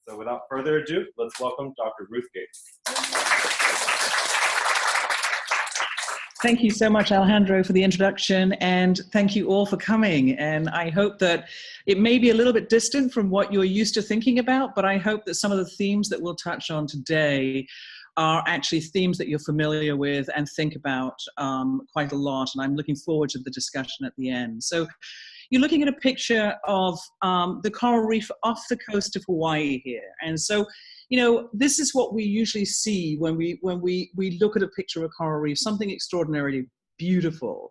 So without further ado, let's welcome Dr. Ruth Gates. Thank you so much, Alejandro, for the introduction, and thank you all for coming. And I hope that it may be a little bit distant from what you're used to thinking about, but I hope that some of the themes that we'll touch on today are actually themes that you're familiar with and think about quite a lot. And I'm looking forward to the discussion at the end. So you're looking at a picture of the coral reef off the coast of Hawaii here. And so, you know, this is what we usually see when we look at a picture of a coral reef, something extraordinarily beautiful.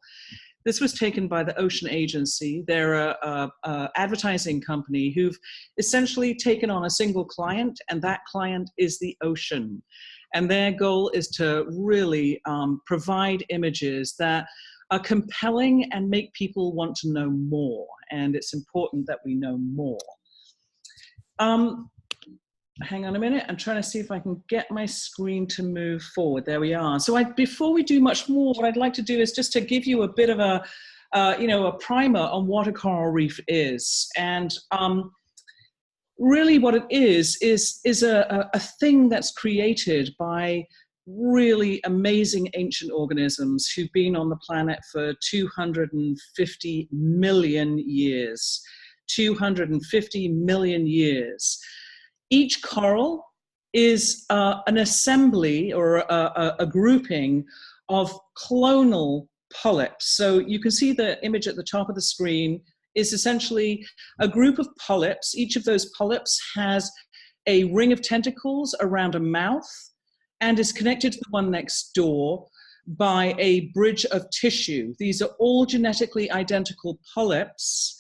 This was taken by the Ocean Agency. They're a advertising company who've essentially taken on a single client, and that client is the ocean. And their goal is to really provide images that are compelling and make people want to know more. And it's important that we know more. Hang on a minute. I'm trying to see if I can get my screen to move forward. There we are. So before we do much more, what I'd like to do is just to give you a bit of a, a primer on what a coral reef is. And really what it is a thing that's created by really amazing ancient organisms who've been on the planet for 250 million years. 250 million years. Each coral is an assembly or a grouping of clonal polyps. So you can see the image at the top of the screen is essentially a group of polyps. Each of those polyps has a ring of tentacles around a mouth and is connected to the one next door by a bridge of tissue. These are all genetically identical polyps.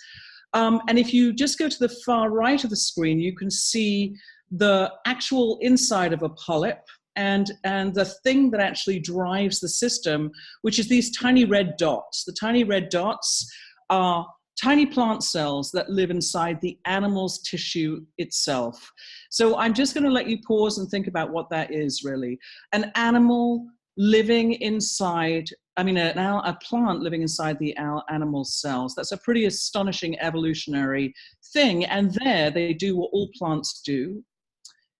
And if you just go to the far right of the screen, you can see the actual inside of a polyp and the thing that actually drives the system, which is these tiny red dots. The tiny red dots are tiny plant cells that live inside the animal's tissue itself. So I'm just going to let you pause and think about what that is really. An animal living inside, a plant living inside the animal's cells. That's a pretty astonishing evolutionary thing. And there they do what all plants do.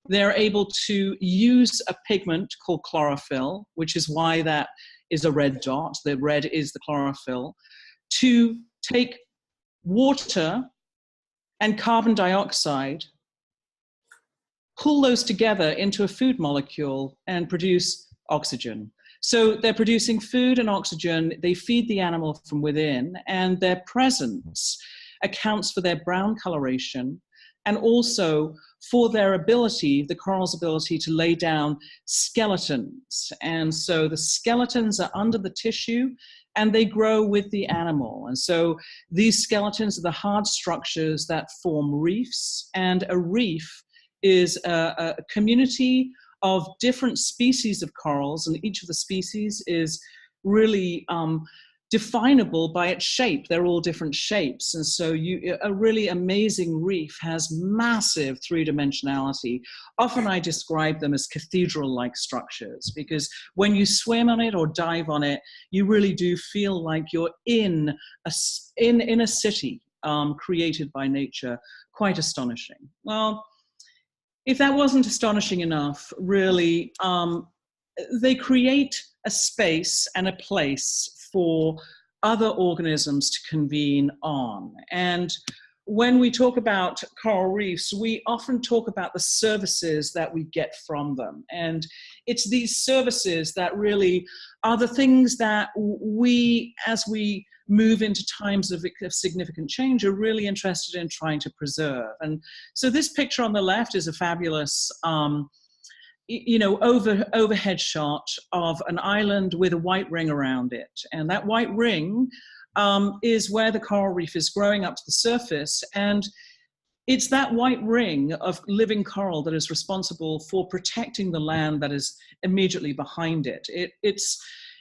They're able to use a pigment called chlorophyll, which is why that is a red dot. The red is the chlorophyll, to take water and carbon dioxide, pull those together into a food molecule and produce oxygen. So they're producing food and oxygen, they feed the animal from within, and their presence accounts for their brown coloration and also for their ability, the coral's ability to lay down skeletons. And so the skeletons are under the tissue and they grow with the animal. And so these skeletons are the hard structures that form reefs, and a reef is a community of different species of corals, and each of the species is really definable by its shape. They're all different shapes, and so a really amazing reef has massive three-dimensionality. Often I describe them as cathedral-like structures, because when you swim on it or dive on it, you really do feel like you're in a city created by nature. Quite astonishing. Well, if that wasn't astonishing enough, really, they create a space and a place for other organisms to convene on. And when we talk about coral reefs, we often talk about the services that we get from them. And it's these services that really are the things that we, as we move into times of significant change, are really interested in trying to preserve. And so this picture on the left is a fabulous overhead shot of an island with a white ring around it. And that white ring is where the coral reef is growing up to the surface. And it's that white ring of living coral that is responsible for protecting the land that is immediately behind it.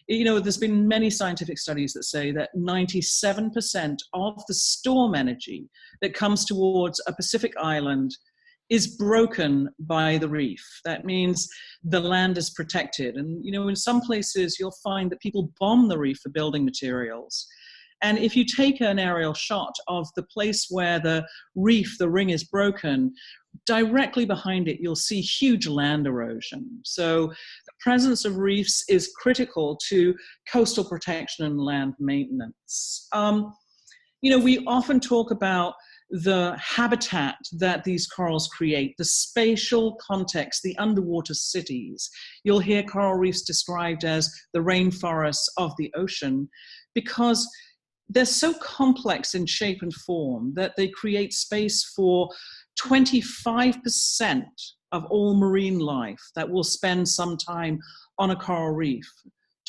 There's been many scientific studies that say that 97% of the storm energy that comes towards a Pacific island is broken by the reef. That means the land is protected. And, in some places you'll find that people bomb the reef for building materials. And if you take an aerial shot of the place where the reef, the ring is broken, directly behind it, you'll see huge land erosion. So the presence of reefs is critical to coastal protection and land maintenance. We often talk about the habitat that these corals create, the spatial context, the underwater cities. You'll hear coral reefs described as the rainforests of the ocean because they're so complex in shape and form that they create space for 25% of all marine life that will spend some time on a coral reef.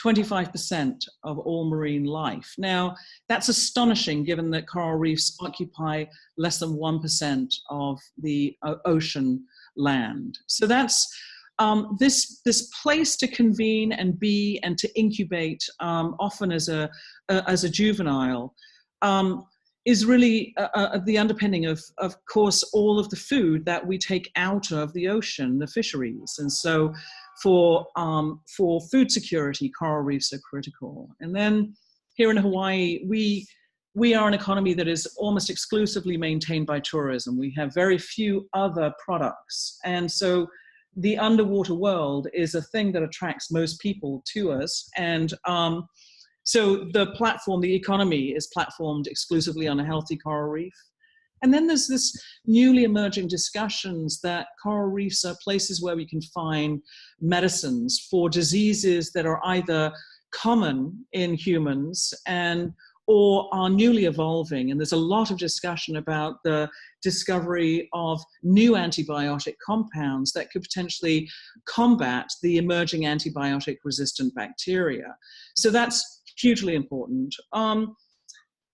25% of all marine life. Now, that's astonishing given that coral reefs occupy less than 1% of the ocean land. So that's this place to convene and be and to incubate, often as a juvenile, is really the underpinning of course, all of the food that we take out of the ocean, the fisheries. And so for food security, coral reefs are critical. And then here in Hawaii, we are an economy that is almost exclusively maintained by tourism. We have very few other products. And so the underwater world is a thing that attracts most people to us. And so the platform, the economy is platformed exclusively on a healthy coral reef. And then there's this newly emerging discussions that coral reefs are places where we can find medicines for diseases that are either common in humans or are newly evolving. And there's a lot of discussion about the discovery of new antibiotic compounds that could potentially combat the emerging antibiotic resistant bacteria. So that's hugely important.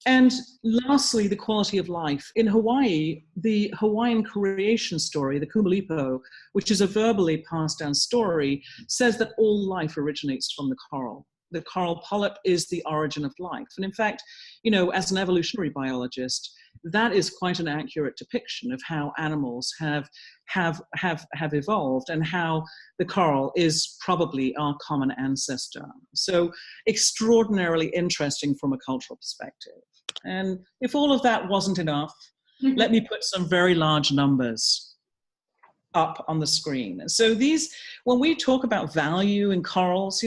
And lastly, the quality of life. In Hawaii, the Hawaiian creation story, the Kumalipo, which is a verbally passed down story, says that all life originates from the coral. The coral polyp is the origin of life. And in fact, as an evolutionary biologist, that is quite an accurate depiction of how animals have evolved and how the coral is probably our common ancestor. So extraordinarily interesting from a cultural perspective. And if all of that wasn't enough, let me put some very large numbers up on the screen. So when we talk about value in corals,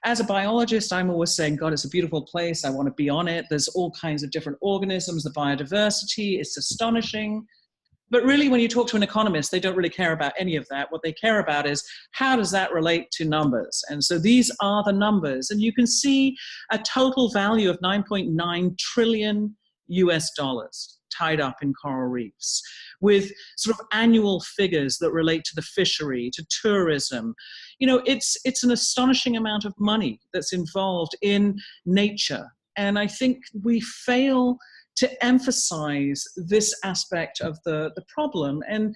as a biologist, I'm always saying, God, it's a beautiful place. I want to be on it. There's all kinds of different organisms, the biodiversity, it's astonishing. But really, when you talk to an economist, they don't really care about any of that. What they care about is, how does that relate to numbers? And so these are the numbers. And you can see a total value of $9.9 trillion US tied up in coral reefs, with sort of annual figures that relate to the fishery, to tourism. It's an astonishing amount of money that's involved in nature. And I think we fail to emphasize this aspect of the problem. And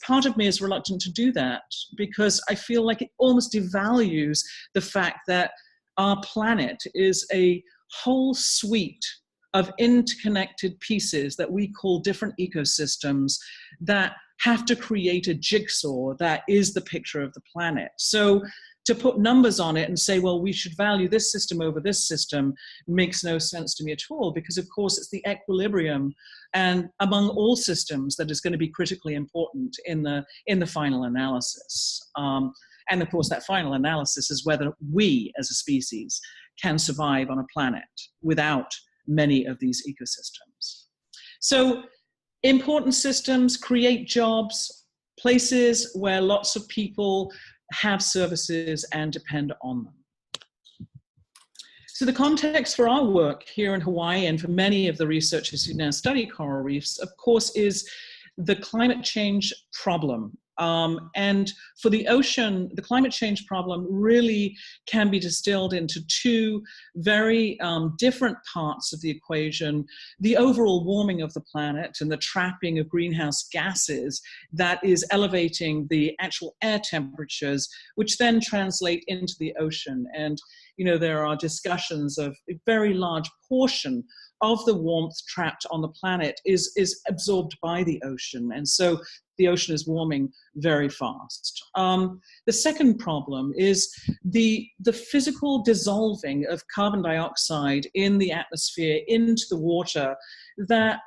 part of me is reluctant to do that because I feel like it almost devalues the fact that our planet is a whole suite of interconnected pieces that we call different ecosystems that have to create a jigsaw that is the picture of the planet. So to put numbers on it and say, well, we should value this system over this system makes no sense to me at all, because of course it's the equilibrium and among all systems that is going to be critically important in the final analysis. And of course that final analysis is whether we as a species can survive on a planet without many of these ecosystems. So important systems create jobs, places where lots of people have services and depend on them. So the context for our work here in Hawaii and for many of the researchers who now study coral reefs, of course, is the climate change problem. And for the ocean, the climate change problem really can be distilled into two very different parts of the equation. The overall warming of the planet and the trapping of greenhouse gases that is elevating the actual air temperatures, which then translate into the ocean. And there are discussions of a very large portion of the warmth trapped on the planet is absorbed by the ocean. And so the ocean is warming very fast. The second problem is the physical dissolving of carbon dioxide in the atmosphere into the water that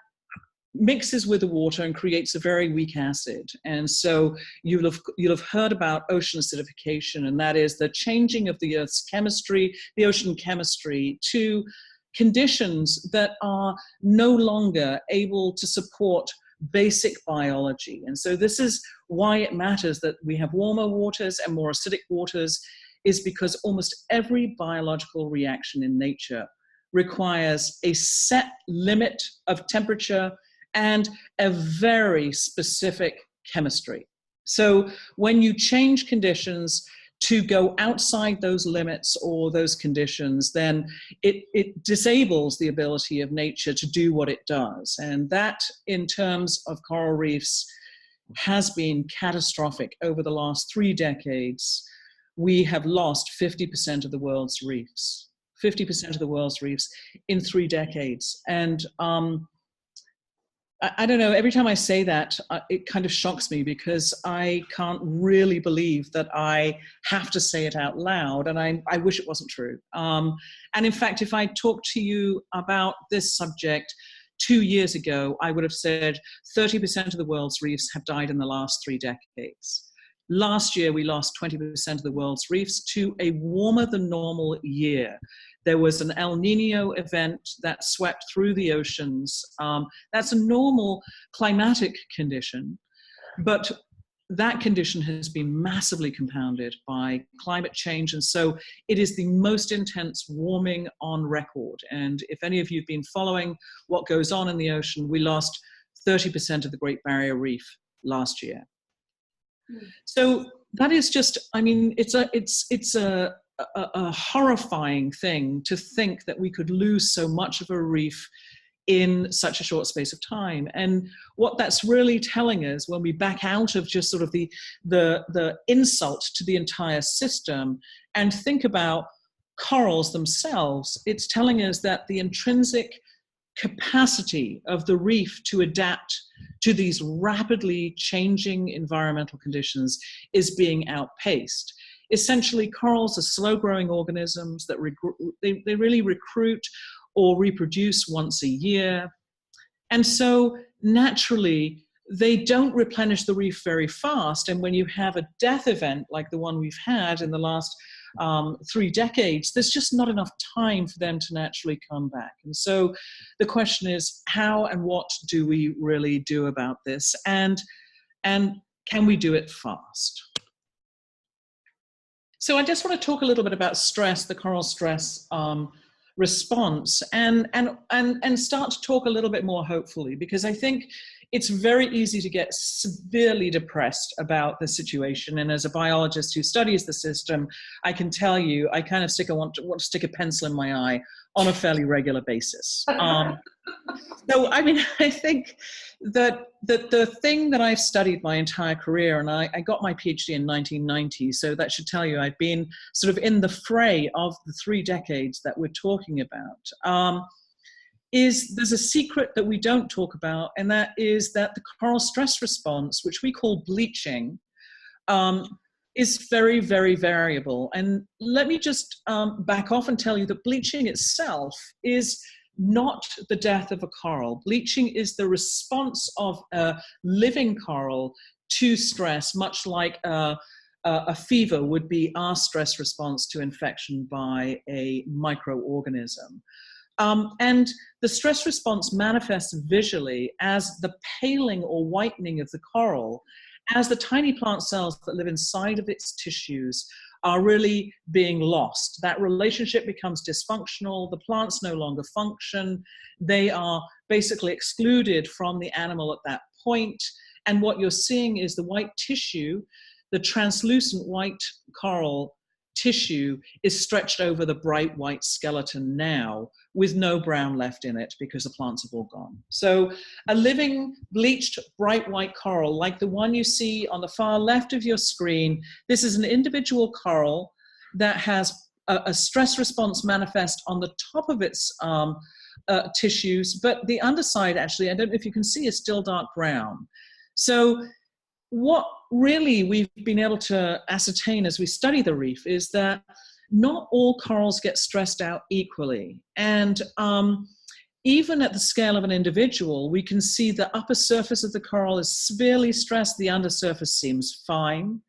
mixes with the water and creates a very weak acid. And so you'll have heard about ocean acidification, and that is the changing of the Earth's chemistry, the ocean chemistry, to conditions that are no longer able to support basic biology. And so this is why it matters that we have warmer waters and more acidic waters, is because almost every biological reaction in nature requires a set limit of temperature and a very specific chemistry. So when you change conditions to go outside those limits or those conditions, then it disables the ability of nature to do what it does. And that, in terms of coral reefs, has been catastrophic. Over the last 3 decades, we have lost 50% of the world's reefs. 50% of the world's reefs in 3 decades. And I don't know, every time I say that, it kind of shocks me, because I can't really believe that I have to say it out loud, and I wish it wasn't true. And in fact, if I talked to you about this subject 2 years ago, I would have said 30% of the world's reefs have died in the last 3 decades. Last year, we lost 20% of the world's reefs to a warmer than normal year. There was an El Nino event that swept through the oceans. That's a normal climatic condition, but that condition has been massively compounded by climate change. And so it is the most intense warming on record. And if any of you have been following what goes on in the ocean, we lost 30% of the Great Barrier Reef last year. So that is just, I mean, it's a horrifying thing to think that we could lose so much of a reef in such a short space of time. And what that's really telling us, when we back out of just sort of the insult to the entire system and think about corals themselves, it's telling us that the intrinsic capacity of the reef to adapt to these rapidly changing environmental conditions is being outpaced. Essentially, corals are slow-growing organisms that they really recruit or reproduce once a year. And so naturally, they don't replenish the reef very fast. And when you have a death event like the one we've had in the last 3 decades, there's just not enough time for them to naturally come back. And so the question is, how and what do we really do about this? And can we do it fast? So I just want to talk a little bit about stress, the coral stress response, and start to talk a little bit more hopefully, because I think it's very easy to get severely depressed about the situation. And as a biologist who studies the system, I can tell you, I kind of want to stick a pencil in my eye on a fairly regular basis. So, I mean, I think that the thing that I've studied my entire career, and I got my Ph.D. in 1990, so that should tell you I've been sort of in the fray of the 3 decades that we're talking about, is there's a secret that we don't talk about, and that is that the coral stress response, which we call bleaching, is very, very variable. And let me just back off and tell you that bleaching itself is not the death of a coral. Bleaching is the response of a living coral to stress, much like a fever would be our stress response to infection by a microorganism. And the stress response manifests visually as the paling or whitening of the coral, as the tiny plant cells that live inside of its tissues are really being lost. That relationship becomes dysfunctional. The plants no longer function. They are basically excluded from the animal at that point. And what you're seeing is the white tissue, the translucent white coral tissue, is stretched over the bright white skeleton now, with no brown left in it because the plants have all gone. So a living, bleached, bright white coral, like the one you see on the far left of your screen, this is an individual coral that has a stress response manifest on the top of its tissues, but the underside, actually, I don't know if you can see, is still dark brown. So what really we've been able to ascertain as we study the reef is that not all corals get stressed out equally. And even at the scale of an individual, we can see the upper surface of the coral is severely stressed, the undersurface seems fine.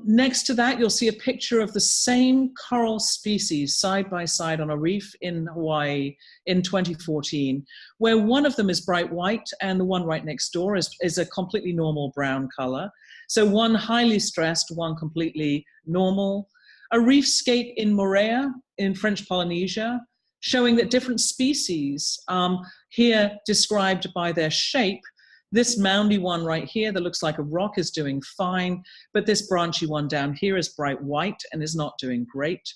Next to that, you'll see a picture of the same coral species side by side on a reef in Hawaii in 2014, where one of them is bright white and the one right next door is a completely normal brown color. So one highly stressed, one completely normal. A reefscape in Moorea in French Polynesia, showing that different species, here described by their shape. This moundy one right here that looks like a rock is doing fine, but this branchy one down here is bright white and is not doing great.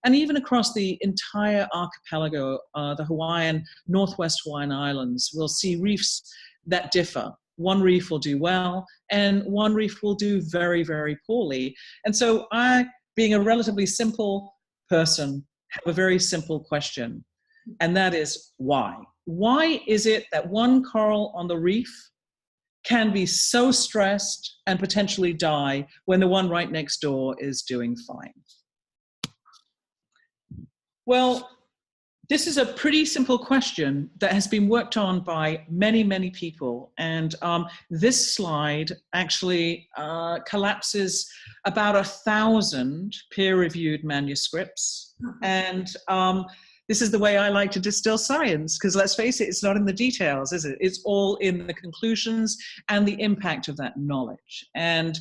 And even across the entire archipelago, the Hawaiian, Northwest Hawaiian Islands, we'll see reefs that differ. One reef will do well, and one reef will do very, very poorly. And so I, being a relatively simple person, have a very simple question, and that is why? Why is it that one coral on the reef can be so stressed and potentially die when the one right next door is doing fine? Well, this is a pretty simple question that has been worked on by many, many people. And this slide actually collapses about 1,000 peer-reviewed manuscripts. And this is the way I like to distill science, because let's face it, it's not in the details, is it? It's all in the conclusions and the impact of that knowledge. And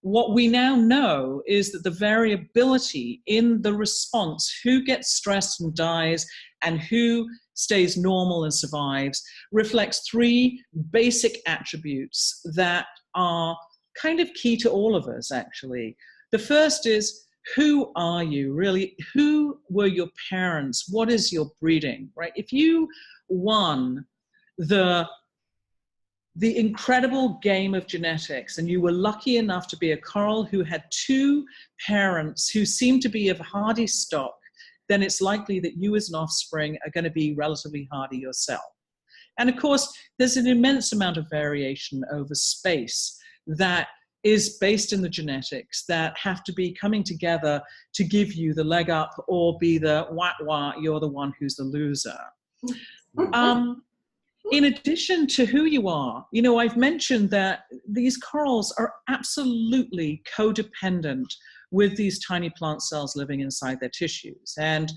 what we now know is that the variability in the response, who gets stressed and dies and who stays normal and survives, reflects three basic attributes that are kind of key to all of us, actually. The first is, who are you really? Who were your parents? What is your breeding, right? If you won the incredible game of genetics and you were lucky enough to be a coral who had two parents who seemed to be of hardy stock, then it's likely that you as an offspring are going to be relatively hardy yourself. And of course, there's an immense amount of variation over space that is based in the genetics that have to be coming together to give you the leg up or be the wah, you're the one who's the loser. In addition to who you are, you know, I've mentioned that these corals are absolutely codependent with these tiny plant cells living inside their tissues. And,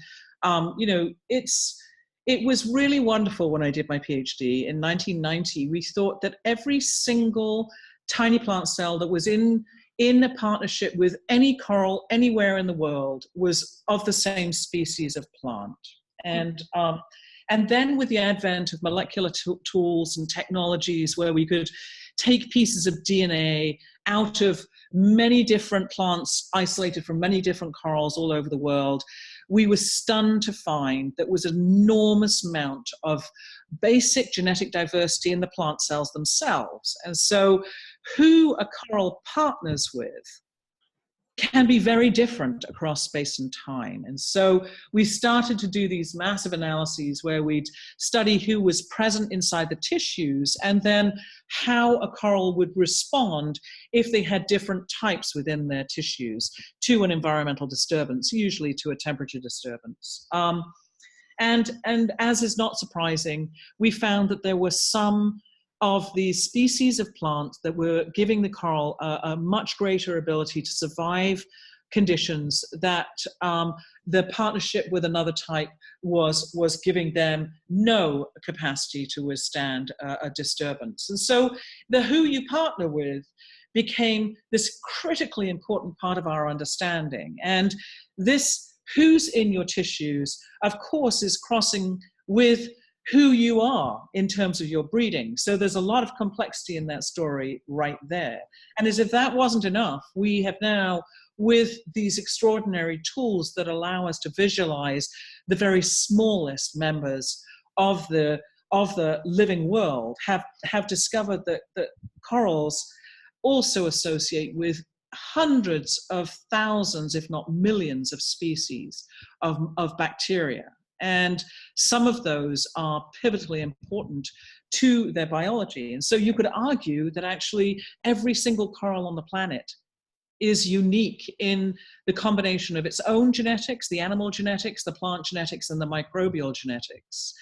you know, it was really wonderful when I did my PhD in 1990. We thought that every single tiny plant cell that was in a partnership with any coral anywhere in the world was of the same species of plant. And then with the advent of molecular tools and technologies where we could take pieces of DNA out of many different plants isolated from many different corals all over the world, we were stunned to find that was an enormous amount of basic genetic diversity in the plant cells themselves. And so who a coral partners with can be very different across space and time. And so we started to do these massive analyses where we'd study who was present inside the tissues and then how a coral would respond if they had different types within their tissues to an environmental disturbance, usually to a temperature disturbance. And as is not surprising, we found that there were some of these species of plant that were giving the coral a much greater ability to survive conditions that the partnership with another type was giving them no capacity to withstand a disturbance. And so the who you partner with became this critically important part of our understanding. And this who's in your tissues, of course, is crossing with who you are in terms of your breeding. So there's a lot of complexity in that story right there. And as if that wasn't enough, we have now, with these extraordinary tools that allow us to visualize the very smallest members of the living world, have discovered that corals also associate with hundreds of thousands, if not millions, of species of bacteria. And some of those are pivotally important to their biology. And so you could argue that actually every single coral on the planet is unique in the combination of its own genetics, the animal genetics, the plant genetics, and the microbial genetics.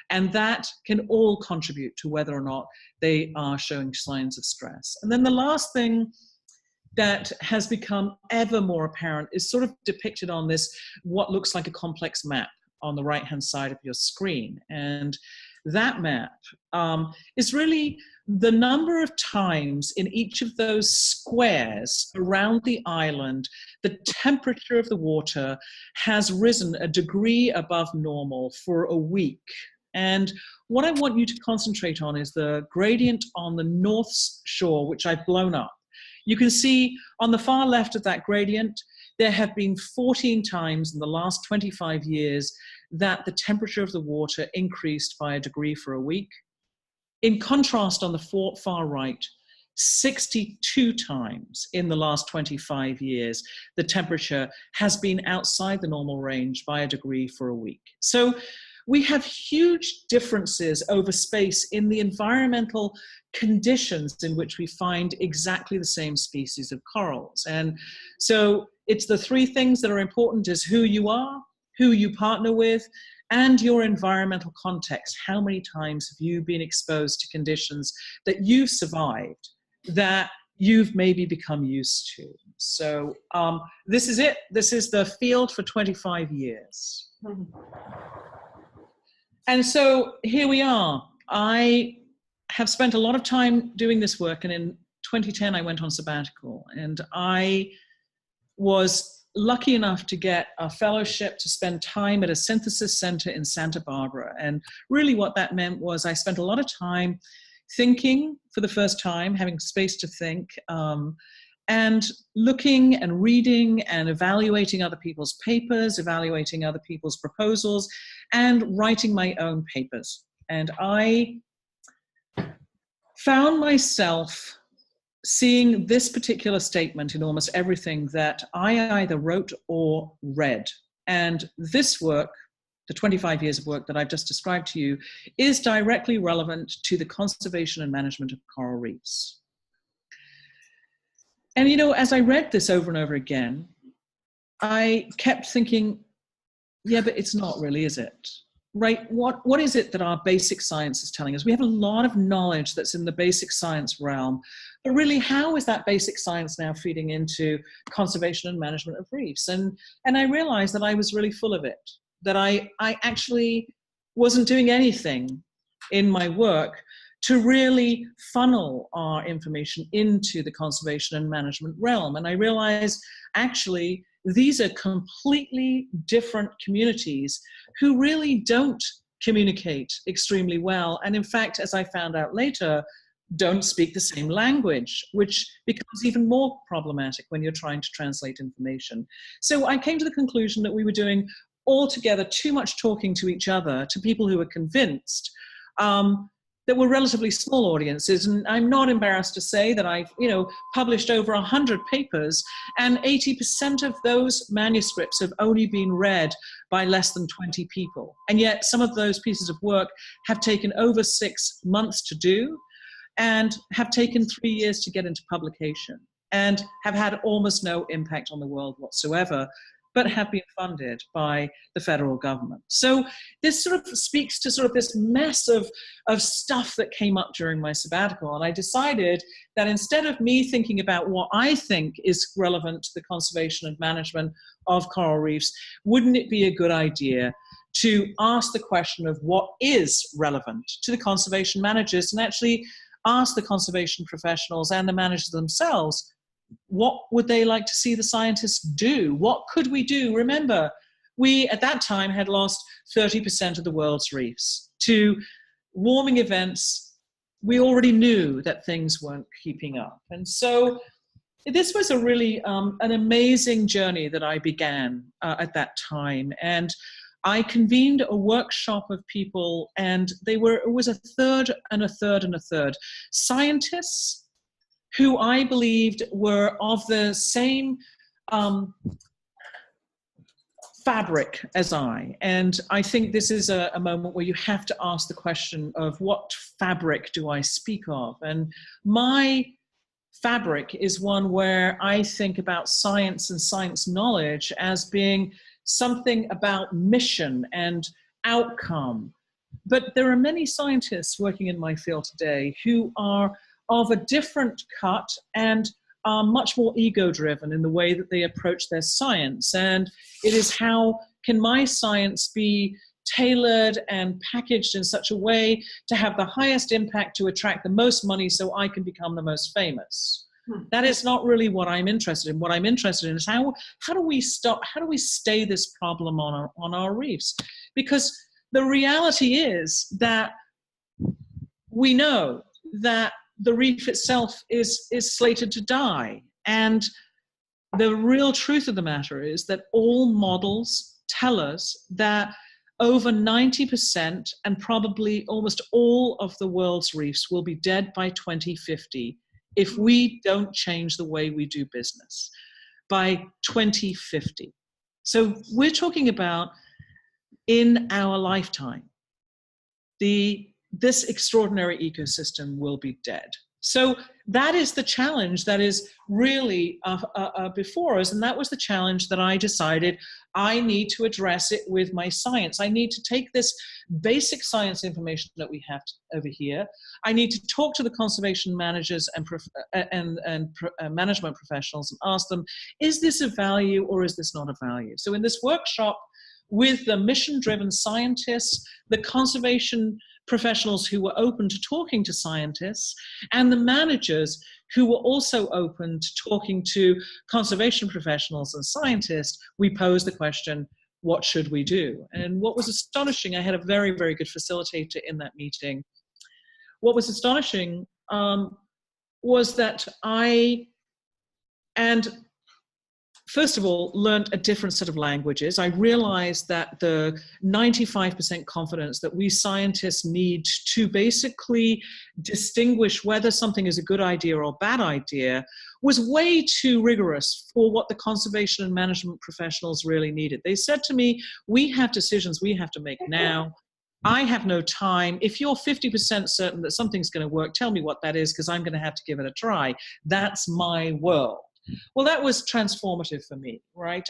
And that can all contribute to whether or not they are showing signs of stress. And then the last thing that has become ever more apparent is sort of depicted on this, what looks like a complex map on the right-hand side of your screen. And that map is really the number of times in each of those squares around the island, the temperature of the water has risen a degree above normal for a week. And what I want you to concentrate on is the gradient on the north shore, which I've blown up. You can see on the far left of that gradient, there have been 14 times in the last 25 years that the temperature of the water increased by a degree for a week. In contrast, on the far right, 62 times in the last 25 years, the temperature has been outside the normal range by a degree for a week. So we have huge differences over space in the environmental conditions in which we find exactly the same species of corals. And so it's the three things that are important: is who you are, who you partner with, and your environmental context. How many times have you been exposed to conditions that you've survived, that you've maybe become used to? So this is it. This is the field for 25 years. And so here we are. I have spent a lot of time doing this work, and in 2010 I went on sabbatical, and I was lucky enough to get a fellowship to spend time at a synthesis center in Santa Barbara. And really what that meant was I spent a lot of time thinking for the first time, having space to think, and looking and reading and evaluating other people's papers, evaluating other people's proposals, and writing my own papers. And I found myself seeing this particular statement in almost everything that I either wrote or read. And this work, the 25 years of work that I've just described to you, is directly relevant to the conservation and management of coral reefs. And, you know, as I read this over and over again, I kept thinking, yeah, but it's not really, is it? Right? What is it that our basic science is telling us? We have a lot of knowledge that's in the basic science realm, but really, how is that basic science now feeding into conservation and management of reefs? And I realized that I was really full of it, that I actually wasn't doing anything in my work to really funnel our information into the conservation and management realm. And I realized, actually, these are completely different communities who really don't communicate extremely well. And in fact, as I found out later, don't speak the same language, which becomes even more problematic when you're trying to translate information. So I came to the conclusion that we were doing altogether too much talking to each other, to people who were convinced, that were relatively small audiences. And I'm not embarrassed to say that I've, published over 100 papers, and 80% of those manuscripts have only been read by less than 20 people. And yet some of those pieces of work have taken over 6 months to do, and have taken 3 years to get into publication, and have had almost no impact on the world whatsoever, but have been funded by the federal government. So this sort of speaks to sort of this mess of stuff that came up during my sabbatical. And I decided that instead of me thinking about what I think is relevant to the conservation and management of coral reefs, wouldn't it be a good idea to ask the question of what is relevant to the conservation managers, and actually ask the conservation professionals and the managers themselves, what would they like to see the scientists do? What could we do? Remember, we at that time had lost 30% of the world's reefs to warming events. We already knew that things weren't keeping up. And so this was a really an amazing journey that I began at that time. And I convened a workshop of people, and it was a third and a third and a third. Scientists who I believed were of the same fabric as I. And I think this is a moment where you have to ask the question of, what fabric do I speak of? And my fabric is one where I think about science and science knowledge as being something about mission and outcome, But there are many scientists working in my field today who are of a different cut and are much more ego-driven in the way that they approach their science. And it is, how can my science be tailored and packaged in such a way to have the highest impact, to attract the most money so I can become the most famous? That is not really what I'm interested in. What I'm interested in is how do we stay this problem on our reefs? Because the reality is that we know that the reef itself is slated to die. And the real truth of the matter is that all models tell us that over 90% and probably almost all of the world's reefs will be dead by 2050 if we don't change the way we do business by 2050. So we're talking about in our lifetime, this extraordinary ecosystem will be dead. So that is the challenge that is really before us, and that was the challenge that I decided I need to address it with my science. I need to take this basic science information that we have over here. I need to talk to the conservation managers and management professionals and ask them, is this of value or is this not of value? So in this workshop, with the mission-driven scientists, the conservation professionals who were open to talking to scientists, and the managers who were also open to talking to conservation professionals and scientists, we posed the question, what should we do? And what was astonishing, I had a very, very good facilitator in that meeting. What was astonishing was that first of all, learned a different set of languages. I realized that the 95% confidence that we scientists need to basically distinguish whether something is a good idea or a bad idea was way too rigorous for what the conservation and management professionals really needed. They said to me, we have decisions we have to make now. I have no time. If you're 50% certain that something's going to work, tell me what that is, because I'm going to have to give it a try. That's my world. Well, that was transformative for me, right?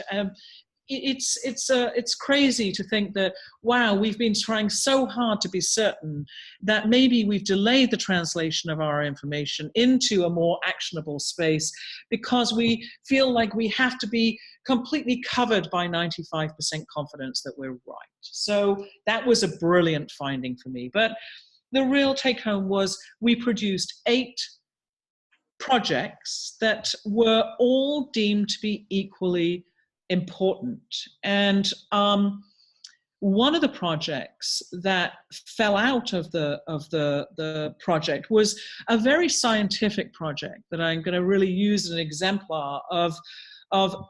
It's crazy to think that, wow, we've been trying so hard to be certain that maybe we've delayed the translation of our information into a more actionable space because we feel like we have to be completely covered by 95% confidence that we're right. So that was a brilliant finding for me. But the real take home was we produced 8 projects that were all deemed to be equally important. And one of the projects that fell out of the project was a very scientific project that I'm going to really use as an exemplar of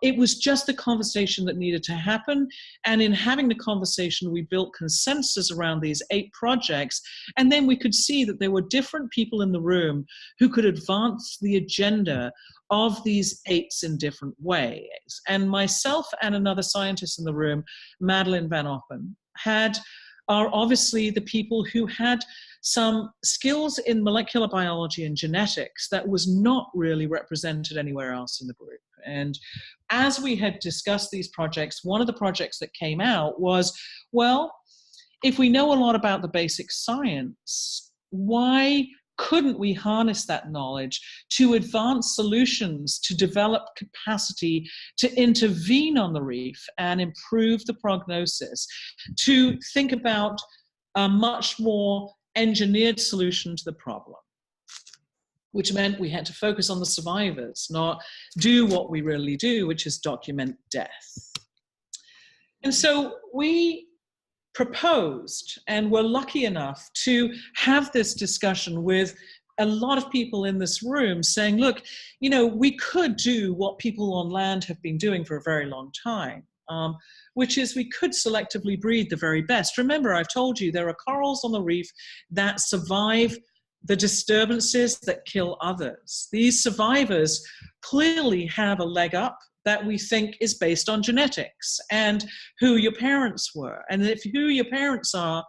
it was just the conversation that needed to happen. And in having the conversation, we built consensus around these 8 projects. And then we could see that there were different people in the room who could advance the agenda of these 8s in different ways. And myself and another scientist in the room, Madeleine Van Oppen, are obviously the people who had some skills in molecular biology and genetics that was not really represented anywhere else in the group. And as we had discussed these projects, one of the projects that came out was, well, if we know a lot about the basic science, why couldn't we harness that knowledge to advance solutions, to develop capacity to intervene on the reef and improve the prognosis, to think about a much more engineered solution to the problem, which meant we had to focus on the survivors, not do what we really do, which is document death. And so we proposed, and were lucky enough to have this discussion with a lot of people in this room saying, look, you know, we could do what people on land have been doing for a very long time, which is we could selectively breed the very best. Remember, I've told you there are corals on the reef that survive the disturbances that kill others. These survivors clearly have a leg up that we think is based on genetics and who your parents were. And if who your parents are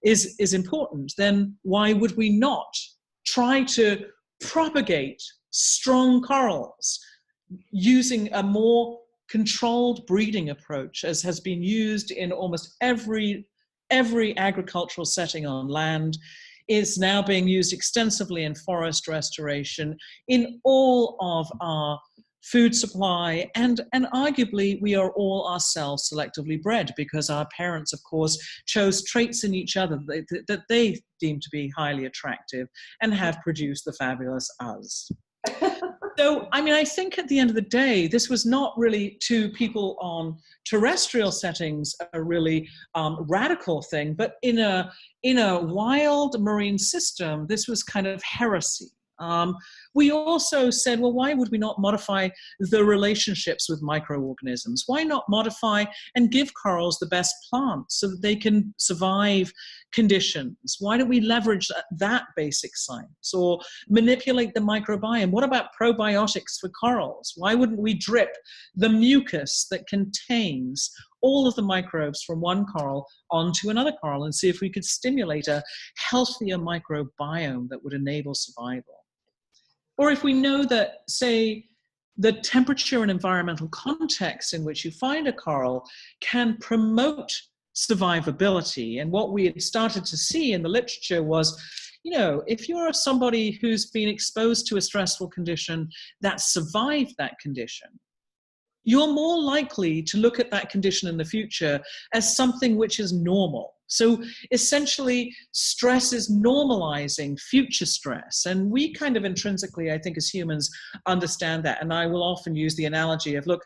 is important, then why would we not try to propagate strong corals using a more controlled breeding approach, as has been used in almost every every agricultural setting on land. Is now being used extensively in forest restoration, in all of our food supply, and arguably we are all ourselves selectively bred because our parents, of course, chose traits in each other that they deemed to be highly attractive and have produced the fabulous us. So, I mean, I think at the end of the day, this was not really to people on terrestrial settings a really radical thing, but in a wild marine system, this was kind of heresy. We also said, well, why would we not modify the relationships with microorganisms? Why not modify and give corals the best plants so that they can survive conditions? Why don't we leverage that basic science or manipulate the microbiome? What about probiotics for corals? Why wouldn't we drip the mucus that contains all of the microbes from one coral onto another coral and see if we could stimulate a healthier microbiome that would enable survival? Or if we know that, say, the temperature and environmental context in which you find a coral can promote survivability. And what we had started to see in the literature was, you know, if you're somebody who's been exposed to a stressful condition that survived that condition, you're more likely to look at that condition in the future as something which is normal. So essentially, stress is normalizing future stress. And we kind of intrinsically, I think, as humans, understand that. And I will often use the analogy of, look,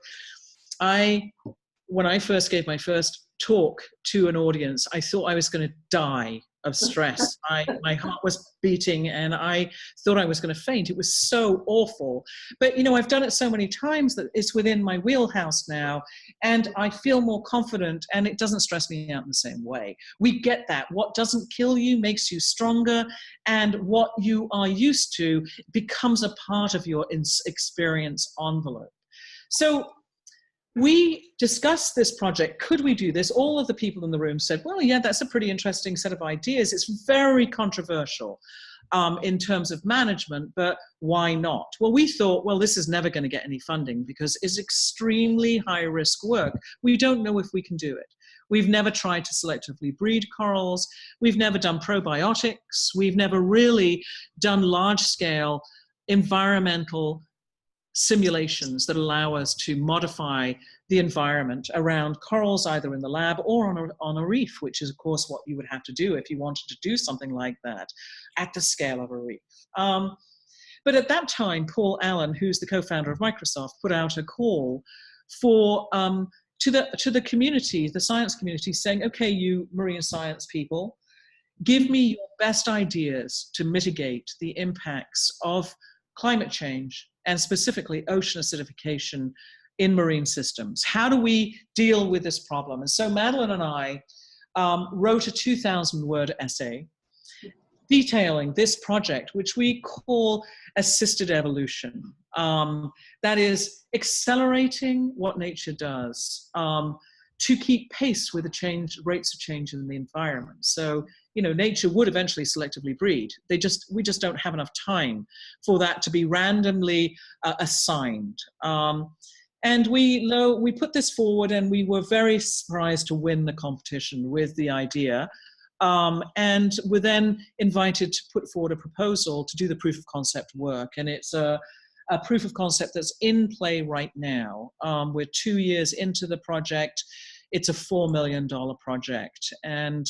when I first gave my first talk to an audience, I thought I was going to die of stress. My heart was beating and I thought I was going to faint. It was so awful. But, you know, I've done it so many times that it's within my wheelhouse now and I feel more confident and it doesn't stress me out in the same way. We get that. What doesn't kill you makes you stronger, and what you are used to becomes a part of your experience envelope. So we discussed this project. Could we do this? All of the people in the room said, well, yeah, that's a pretty interesting set of ideas. It's very controversial in terms of management, but why not? Well, we thought, well, this is never going to get any funding because it's extremely high-risk work. We don't know if we can do it. We've never tried to selectively breed corals. We've never done probiotics. We've never really done large-scale environmental simulations that allow us to modify the environment around corals, either in the lab or on a reef, which is, of course, what you would have to do if you wanted to do something like that at the scale of a reef. But at that time, Paul Allen, who's the co-founder of Microsoft, put out a call for to the community, the science community, saying, okay, you marine science people, give me your best ideas to mitigate the impacts of climate change and specifically ocean acidification in marine systems. How do we deal with this problem? And so Madeline and I wrote a 2,000-word essay detailing this project, which we call assisted evolution. That is accelerating what nature does to keep pace with the rates of change in the environment. So, you know, nature would eventually selectively breed. We just don't have enough time for that to be randomly assigned. And we put this forward and we were very surprised to win the competition with the idea. And were then invited to put forward a proposal to do the proof of concept work. And it's a proof of concept that's in play right now. We're 2 years into the project. It's a $4 million project. And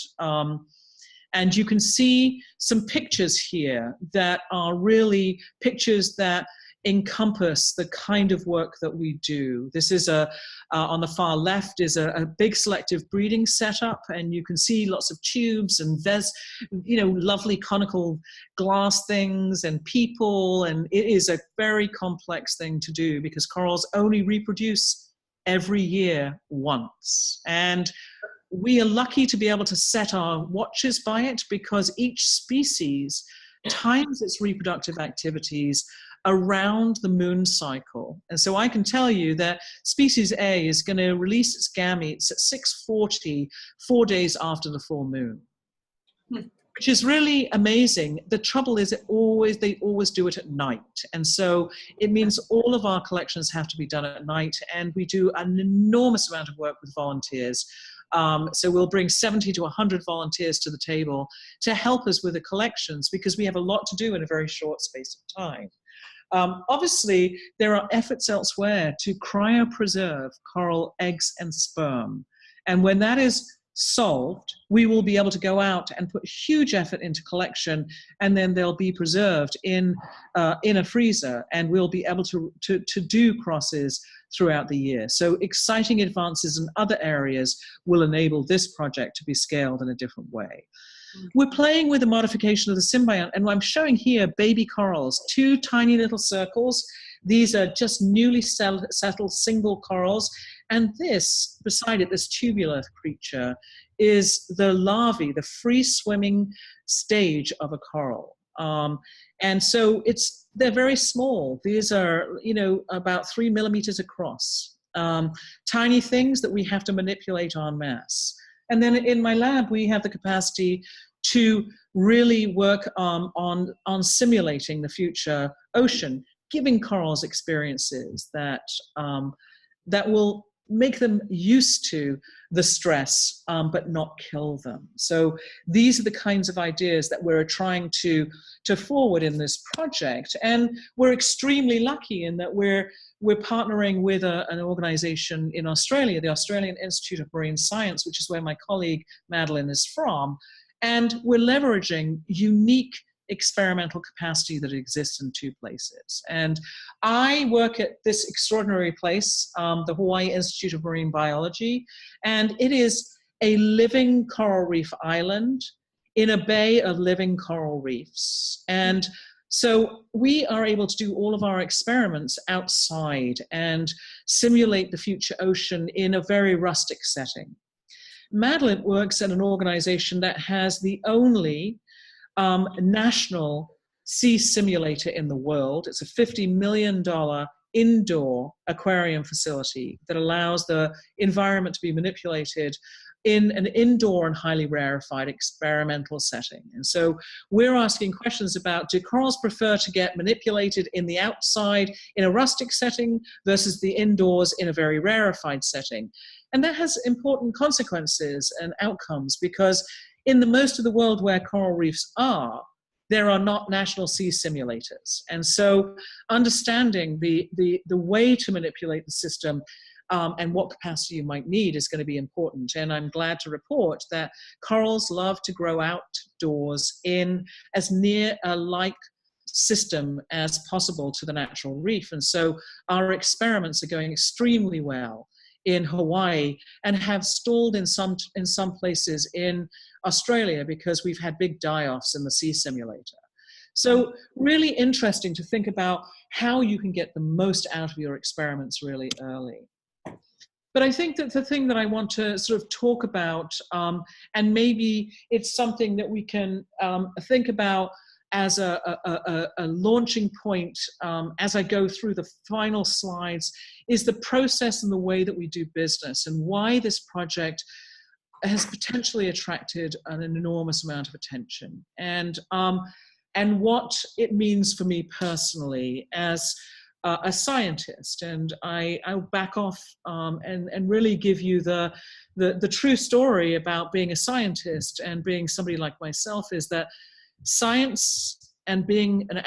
you can see some pictures here that are really pictures that encompass the kind of work that we do. This is on the far left is a big selective breeding setup, and you can see lots of tubes and lovely conical glass things and people, and it is a very complex thing to do because corals only reproduce every year once. And we are lucky to be able to set our watches by it because each species times its reproductive activities around the moon cycle. And so I can tell you that species A is going to release its gametes at 6:40, 4 days after the full moon, which is really amazing. The trouble is they always do it at night. And so it means all of our collections have to be done at night. And we do an enormous amount of work with volunteers So we'll bring 70 to 100 volunteers to the table to help us with the collections, because we have a lot to do in a very short space of time. Obviously, there are efforts elsewhere to cryopreserve coral eggs and sperm. And when that is solved, we will be able to go out and put huge effort into collection, and then they'll be preserved in a freezer, and we'll be able to do crosses throughout the year. So exciting advances in other areas will enable this project to be scaled in a different way. We're playing with the modification of the symbiont, and I'm showing here baby corals, 2 tiny little circles. These are just newly settled single corals, and this, beside it, this tubular creature, is the larvae, the free-swimming stage of a coral. And so they're very small. These are, about 3 millimeters across. Tiny things that we have to manipulate en masse. And then in my lab, we have the capacity to really work on simulating the future ocean, giving corals experiences that will make them used to the stress, but not kill them. So these are the kinds of ideas that we're trying to forward in this project. And we're extremely lucky in that we're partnering with an organization in Australia, the Australian Institute of Marine Science, which is where my colleague Madeline is from. And we're leveraging unique experimental capacity that exists in 2 places. And I work at this extraordinary place, the Hawaii Institute of Marine Biology, and it is a living coral reef island in a bay of living coral reefs. And so we are able to do all of our experiments outside and simulate the future ocean in a very rustic setting. Madeline works at an organization that has the only national sea simulator in the world. It's a $50 million indoor aquarium facility that allows the environment to be manipulated in an indoor and highly rarefied experimental setting. And so we're asking questions about, do corals prefer to get manipulated in the outside in a rustic setting versus the indoors in a very rarefied setting? And that has important consequences and outcomes, because in the most of the world where coral reefs are, there are not national sea simulators. And so understanding the way to manipulate the system and what capacity you might need is going to be important. And I'm glad to report that corals love to grow outdoors in as near a like system as possible to the natural reef. And so our experiments are going extremely well in Hawaii and have stalled in some places in Australia because we've had big die-offs in the sea simulator. So really interesting to think about how you can get the most out of your experiments really early. But I think that the thing that I want to sort of talk about, and maybe it's something that we can think about as a launching point as I go through the final slides, is the process and the way that we do business, and why this project has potentially attracted an enormous amount of attention, and what it means for me personally as a scientist. And I'll back off and really give you the true story about being a scientist and being somebody like myself, is that science and being an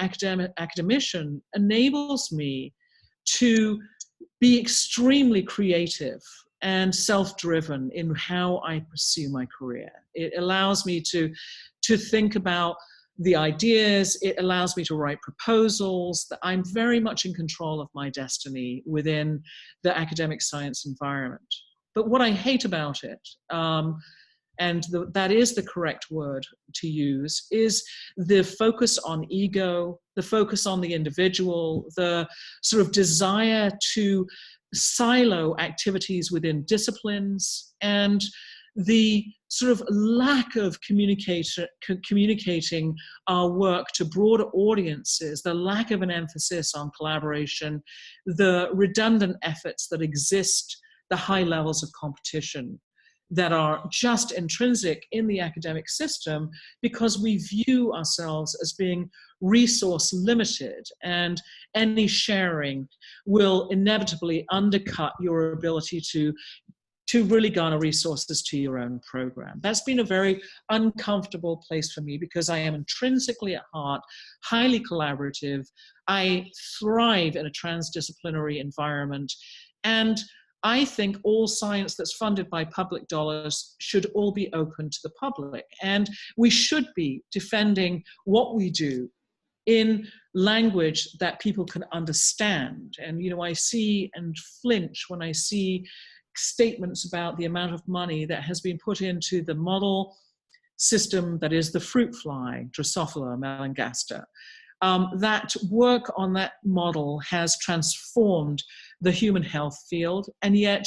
academician enables me to be extremely creative and self-driven in how I pursue my career. It allows me to think about the ideas. It allows me to write proposals. That I'm very much in control of my destiny within the academic science environment. But what I hate about it, and that is the correct word to use, is the focus on ego, the focus on the individual, the sort of desire to silo activities within disciplines, and the sort of lack of communicating our work to broader audiences, the lack of an emphasis on collaboration, the redundant efforts that exist, the high levels of competition that are just intrinsic in the academic system, because we view ourselves as being resource limited, and any sharing will inevitably undercut your ability to to really garner resources to your own program. That's been a very uncomfortable place for me because I am intrinsically at heart highly collaborative. I thrive in a transdisciplinary environment, and I think all science that's funded by public dollars should all be open to the public, and we should be defending what we do in language that people can understand. And, you know, I see and flinch when I see statements about the amount of money that has been put into the model system that is the fruit fly, Drosophila melanogaster. That work on that model has transformed the human health field, and yet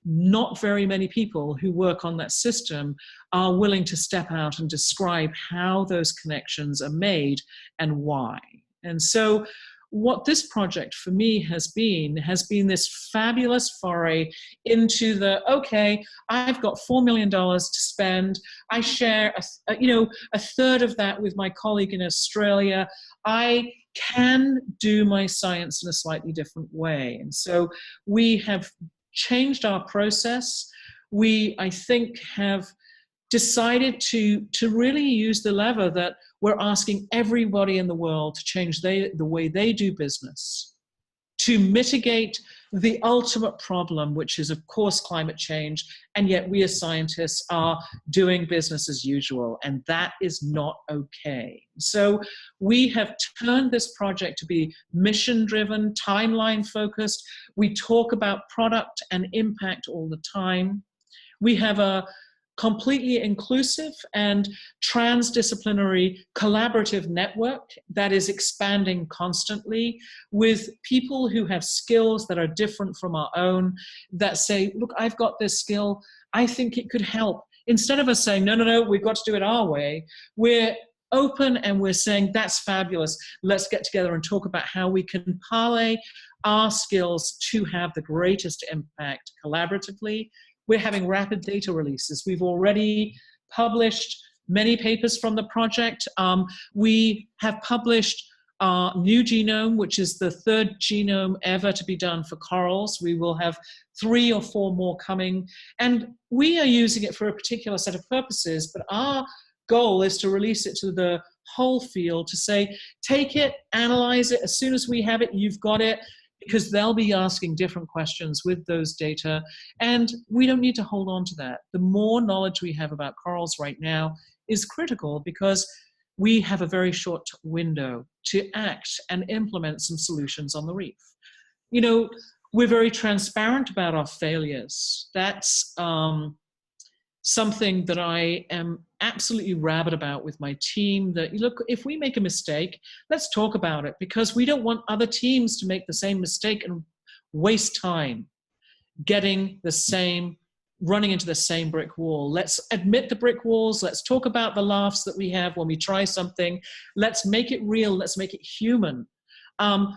not very many people who work on that system are willing to step out and describe how those connections are made and why. And so what this project for me has been this fabulous foray into the, okay, I've got $4 million to spend. I share a third of that with my colleague in Australia. I can do my science in a slightly different way. And so we have changed our process. We, I think, have decided to really use the lever that we're asking everybody in the world to change the way they do business, to mitigate the ultimate problem, which is, of course, climate change, and yet we as scientists are doing business as usual, and that is not okay. So we have turned this project to be mission-driven, timeline-focused. We talk about product and impact all the time. We have a completely inclusive and transdisciplinary collaborative network that is expanding constantly with people who have skills that are different from our own, that say, look, I've got this skill, I think it could help. Instead of us saying, no, we've got to do it our way, we're open and we're saying, that's fabulous, let's get together and talk about how we can parlay our skills to have the greatest impact collaboratively. We're having rapid data releases. We've already published many papers from the project. We have published our new genome, which is the third genome ever to be done for corals. We will have 3 or 4 more coming. And we are using it for a particular set of purposes, but our goal is to release it to the whole field, to say, take it, analyze it. As soon as we have it, you've got it, because they'll be asking different questions with those data. And we don't need to hold on to that. The more knowledge we have about corals right now is critical, because we have a very short window to act and implement some solutions on the reef. You know, we're very transparent about our failures. That's something that I am absolutely rabid about with my team, that, look, if we make a mistake, let's talk about it, because we don't want other teams to make the same mistake and waste time running into the same brick wall. Let's admit the brick walls. Let's talk about the laughs that we have when we try something. Let's make it real. Let's make it human.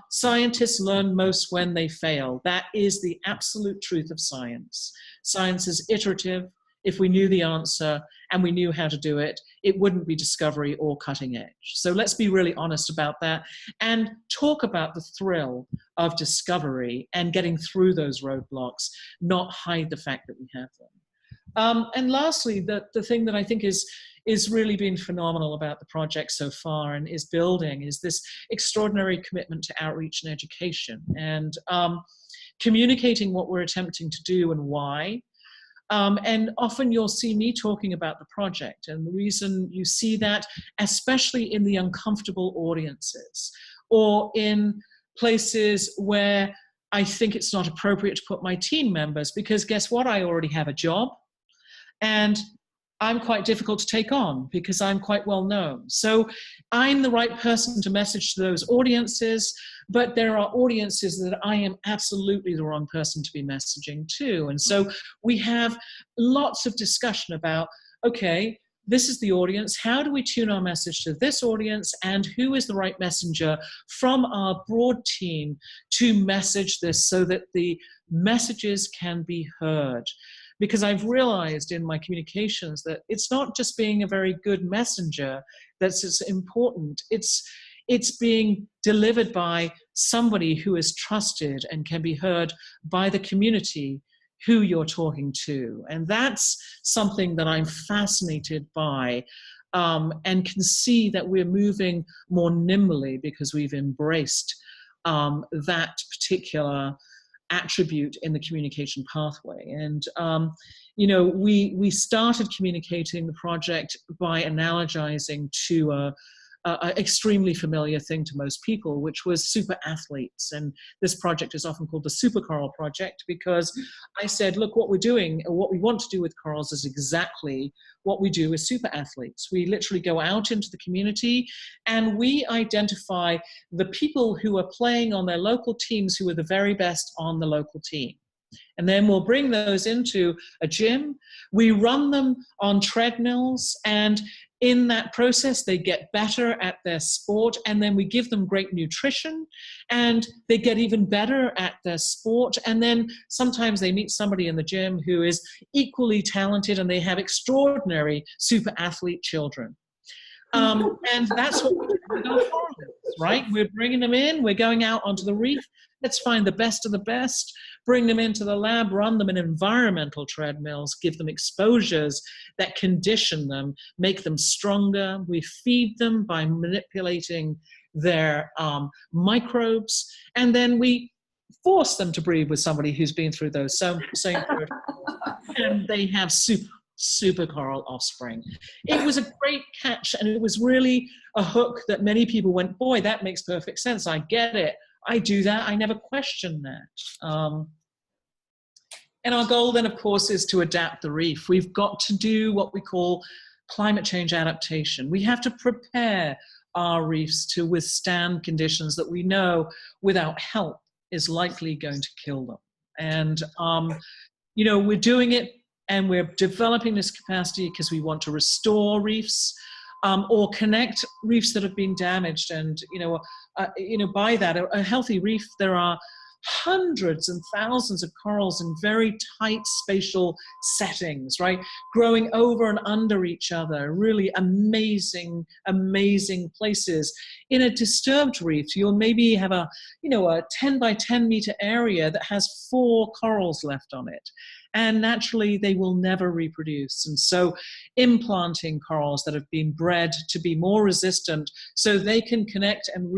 Scientists learn most when they fail. That is the absolute truth of science. Science is iterative. If we knew the answer and we knew how to do it, it wouldn't be discovery or cutting edge. So let's be really honest about that and talk about the thrill of discovery and getting through those roadblocks, not hide the fact that we have them. And lastly, the thing that I think is really been phenomenal about the project so far and is building is this extraordinary commitment to outreach and education, and communicating what we're attempting to do and why. And often you'll see me talking about the project, and the reason you see that, especially in the uncomfortable audiences or in places where I think it's not appropriate to put my team members, because guess what? I already have a job and I'm quite difficult to take on because I'm quite well known. So I'm the right person to message to those audiences, but there are audiences that I am absolutely the wrong person to be messaging to. And so we have lots of discussion about, okay, this is the audience. How do we tune our message to this audience, and who is the right messenger from our broad team to message this so that the messages can be heard? Because I've realized in my communications that it's not just being a very good messenger that's important. It's being delivered by somebody who is trusted and can be heard by the community, who you're talking to. And that's something that I'm fascinated by, and can see that we're moving more nimbly because we've embraced that particular attribute in the communication pathway. And you know, we started communicating the project by analogizing to a extremely familiar thing to most people, which was super athletes. And this project is often called the Super Coral Project, because I said, look, what we're doing, or what we want to do with corals, is exactly what we do with super athletes. We literally go out into the community and we identify the people who are playing on their local teams who are the very best on the local team. And then we'll bring those into a gym. We run them on treadmills, and in that process, they get better at their sport, and then we give them great nutrition, and they get even better at their sport. And then sometimes they meet somebody in the gym who is equally talented, and they have extraordinary super athlete children. And that's what we're doing with our corals, right? We're bringing them in, we're going out onto the reef. Let's find the best of the best, bring them into the lab, run them in environmental treadmills, give them exposures that condition them, make them stronger. We feed them by manipulating their microbes, and then we force them to breathe with somebody who's been through those same protocols, and they have super coral offspring. It was a great catch, and it was really a hook that many people went, boy, that makes perfect sense. I get it. I do that. I never questioned that. And our goal then, of course, is to adapt the reef. We've got to do what we call climate change adaptation. We have to prepare our reefs to withstand conditions that we know without help is likely going to kill them. And, you know, we're doing it, and we're developing this capacity because we want to restore reefs, or connect reefs that have been damaged. And, you know, by that, a healthy reef, there are hundreds and thousands of corals in very tight spatial settings, right? Growing over and under each other, really amazing, amazing places. In a disturbed reef, you'll maybe have a 10 by 10 meter area that has 4 corals left on it. And naturally, they will never reproduce. And so implanting corals that have been bred to be more resistant so they can connect and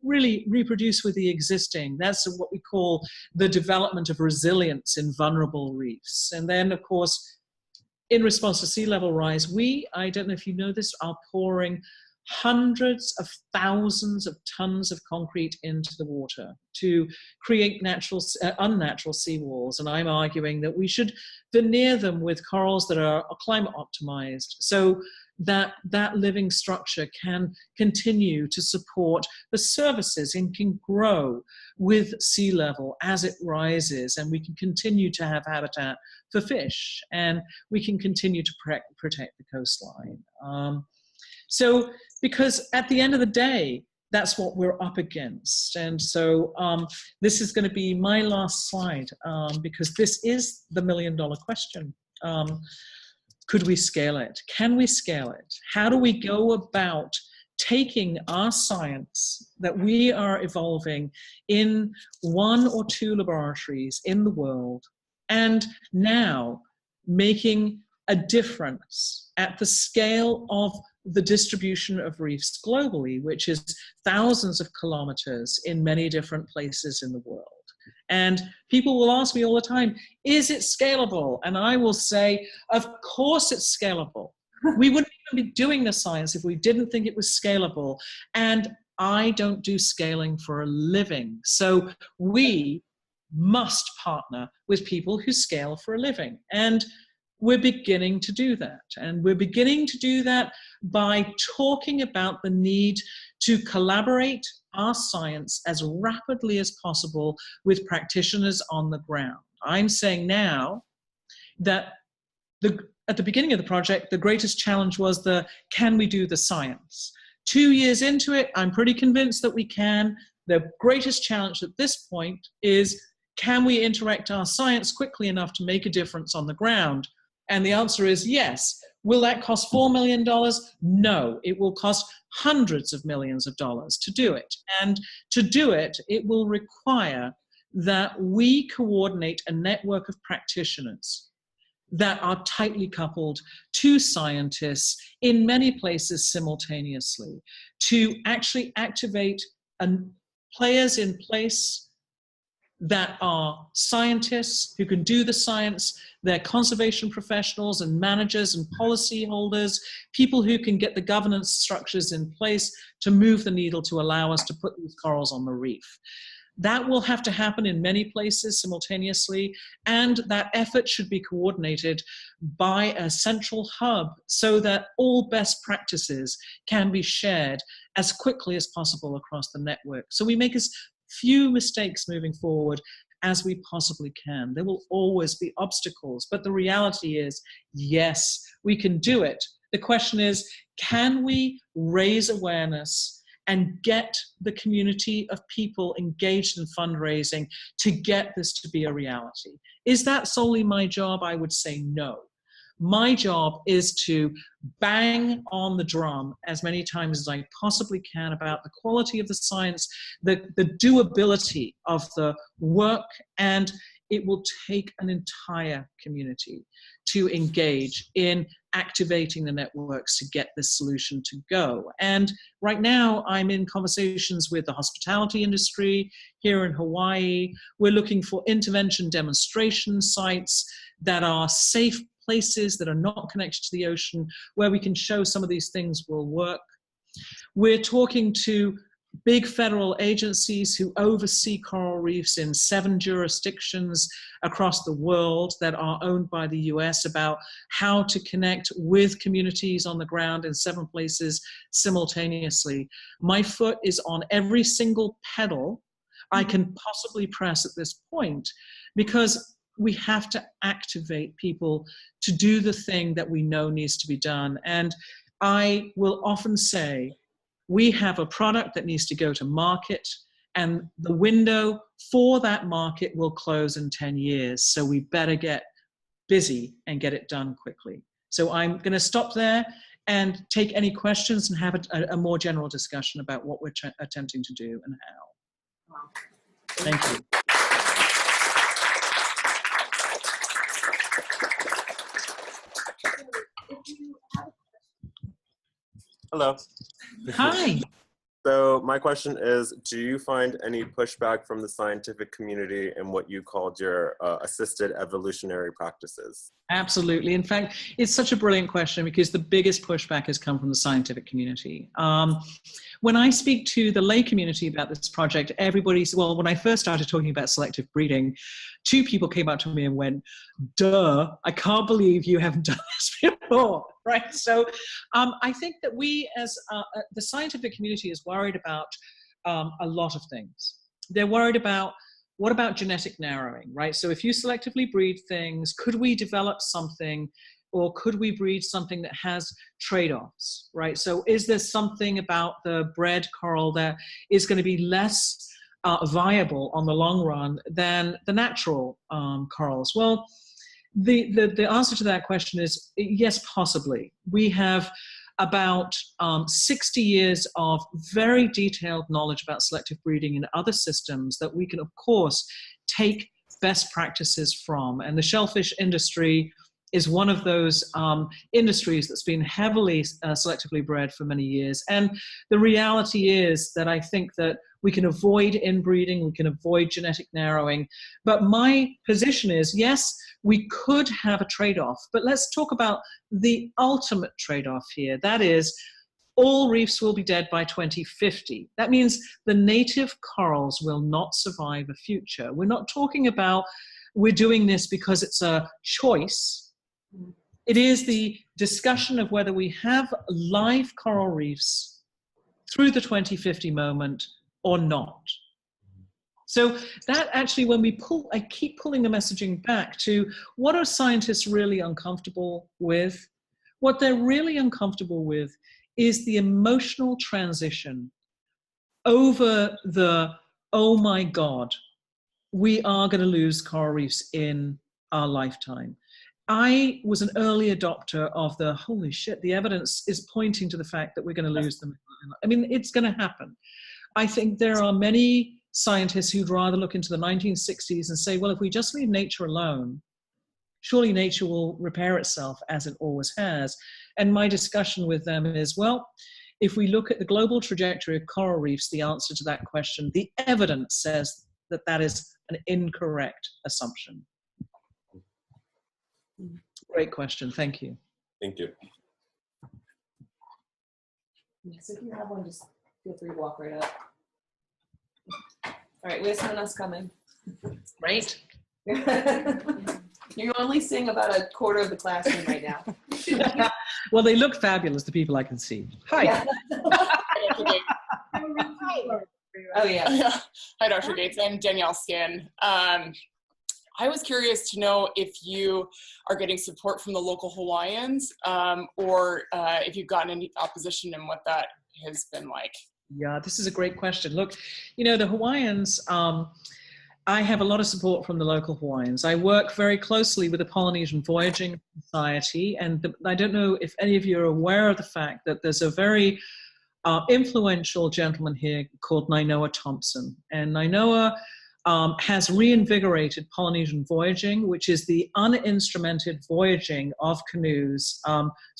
really reproduce with the existing. That's what we call the development of resilience in vulnerable reefs. And then, of course, in response to sea level rise, I don't know if you know this, are pouring hundreds of thousands of tons of concrete into the water to create unnatural seawalls. And I'm arguing that we should veneer them with corals that are climate optimized, so that living structure can continue to support the services and can grow with sea level as it rises, and we can continue to have habitat for fish, and we can continue to protect the coastline. So, because at the end of the day, that's what we're up against. And so this is going to be my last slide, because this is the $1 million question. Could we scale it? Can we scale it? How do we go about taking our science that we are evolving in 1 or 2 laboratories in the world, and now making a difference at the scale of the distribution of reefs globally, which is thousands of kilometers in many different places in the world? And people will ask me all the time, is it scalable? And I will say, of course it's scalable. We wouldn't even be doing the science if we didn't think it was scalable. And I don't do scaling for a living. So we must partner with people who scale for a living. And we're beginning to do that. And we're beginning to do that by talking about the need to collaborate our science as rapidly as possible with practitioners on the ground. I'm saying now that at the beginning of the project, the greatest challenge was can we do the science? 2 years into it, I'm pretty convinced that we can. The greatest challenge at this point is, can we interact our science quickly enough to make a difference on the ground? And the answer is yes. Will that cost $4 million? No, it will cost hundreds of millions of dollars to do it. And to do it, it will require that we coordinate a network of practitioners that are tightly coupled to scientists in many places simultaneously to actually activate players in place that are scientists who can do the science. They're conservation professionals and managers and policy holders, people who can get the governance structures in place to move the needle to allow us to put these corals on the reef. That will have to happen in many places simultaneously, and that effort should be coordinated by a central hub so that all best practices can be shared as quickly as possible across the network. So we make as few mistakes moving forward as we possibly can. There will always be obstacles, but the reality is, yes, we can do it. The question is, can we raise awareness and get the community of people engaged in fundraising to get this to be a reality? Is that solely my job? I would say no. My job is to bang on the drum as many times as I possibly can about the quality of the science, the doability of the work, and it will take an entire community to engage in activating the networks to get this solution to go. And right now, I'm in conversations with the hospitality industry here in Hawaii. We're looking for intervention demonstration sites that are safe places that are not connected to the ocean, where we can show some of these things will work. We're talking to big federal agencies who oversee coral reefs in 7 jurisdictions across the world that are owned by the US about how to connect with communities on the ground in 7 places simultaneously. My foot is on every single pedal I can possibly press at this point, because we have to activate people to do the thing that we know needs to be done. And I will often say, we have a product that needs to go to market, and the window for that market will close in 10 years. So we better get busy and get it done quickly. So I'm going to stop there and take any questions and have a more general discussion about what we're attempting to do and how. Wow. Thank you. Hello. Hi. So my question is, do you find any pushback from the scientific community in what you called your assisted evolutionary practices? Absolutely. In fact, it's such a brilliant question, because the biggest pushback has come from the scientific community. When I speak to the lay community about this project, everybody's, well, when I first started talking about selective breeding, 2 people came up to me and went, duh, I can't believe you haven't done this before, right? So I think that we as the scientific community is worried about a lot of things. They're worried about, what about genetic narrowing, right? So if you selectively breed things, could we develop something, or could we breed something that has trade-offs, right? So is there something about the bred coral that is going to be less viable on the long run than the natural corals? Well, the answer to that question is yes, possibly. We have about 60 years of very detailed knowledge about selective breeding in other systems that we can, of course, take best practices from. And the shellfish industry is one of those industries that's been heavily selectively bred for many years. And the reality is that I think that we can avoid inbreeding, we can avoid genetic narrowing. But my position is, yes, we could have a trade-off, but let's talk about the ultimate trade-off here. That is, all reefs will be dead by 2050. That means the native corals will not survive a future. We're not talking about we're doing this because it's a choice. It is the discussion of whether we have live coral reefs through the 2050 moment or not. So that actually, when we pull, I keep pulling the messaging back to what are scientists really uncomfortable with? What they're really uncomfortable with is the emotional transition over the, oh my God, we are going to lose coral reefs in our lifetime. I was an early adopter of the, holy shit, the evidence is pointing to the fact that we're going to lose them. I mean, it's going to happen. I think there are many scientists who'd rather look into the 1960s and say, well, if we just leave nature alone, surely nature will repair itself as it always has. And my discussion with them is, well, if we look at the global trajectory of coral reefs, the answer to that question, the evidence says that that is an incorrect assumption. Great question. Thank you. Thank you. So if you have one, just feel free to walk right up. All right, we have someone else coming. Great. You're only seeing about a quarter of the classroom right now. Well, they look fabulous, the people I can see. Hi. Yeah. Oh, yeah. Hi, Dr. Gates. I'm Danielle Skin. I was curious to know if you are getting support from the local Hawaiians or if you've gotten any opposition and what that has been like. Yeah, this is a great question. Look, you know, the Hawaiians, I have a lot of support from the local Hawaiians. I work very closely with the Polynesian Voyaging Society, and I don't know if any of you are aware of the fact that there's a very influential gentleman here called Nainoa Thompson. And Nainoa has reinvigorated Polynesian voyaging, which is the uninstrumented voyaging of canoes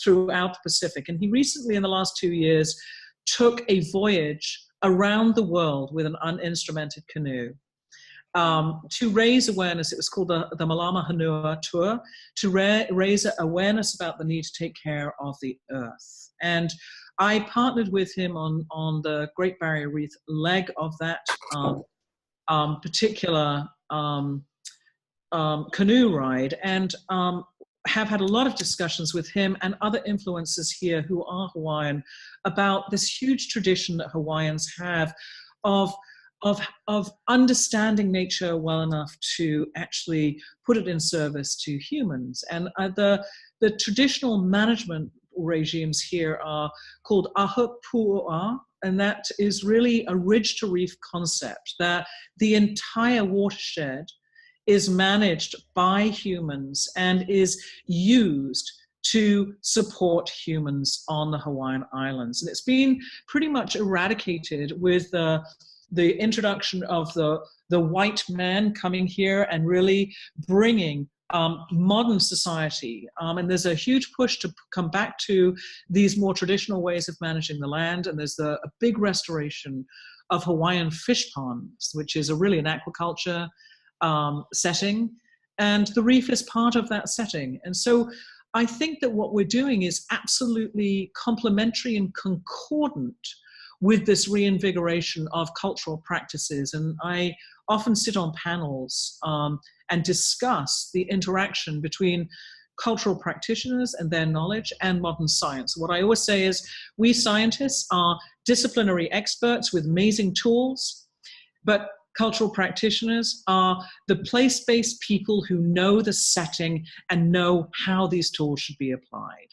throughout the Pacific. And he recently, in the last 2 years, took a voyage around the world with an uninstrumented canoe to raise awareness. It was called the Malama Hanua Tour, to raise awareness about the need to take care of the earth. And I partnered with him on the Great Barrier Reef leg of that particular canoe ride, and have had a lot of discussions with him and other influencers here who are Hawaiian about this huge tradition that Hawaiians have of understanding nature well enough to actually put it in service to humans. And the traditional management regimes here are called ahupu'a, and that is really a ridge to reef concept, that the entire watershed is managed by humans and is used to support humans on the Hawaiian Islands. And it's been pretty much eradicated with the introduction of the white man coming here and really bringing modern society. And there's a huge push to come back to these more traditional ways of managing the land. And there's a big restoration of Hawaiian fish ponds, which is really an aquaculture setting. And the reef is part of that setting. And so I think that what we're doing is absolutely complementary and concordant with this reinvigoration of cultural practices. And I often sit on panels and discuss the interaction between cultural practitioners and their knowledge and modern science. What I always say is we scientists are disciplinary experts with amazing tools, but cultural practitioners are the place-based people who know the setting and know how these tools should be applied.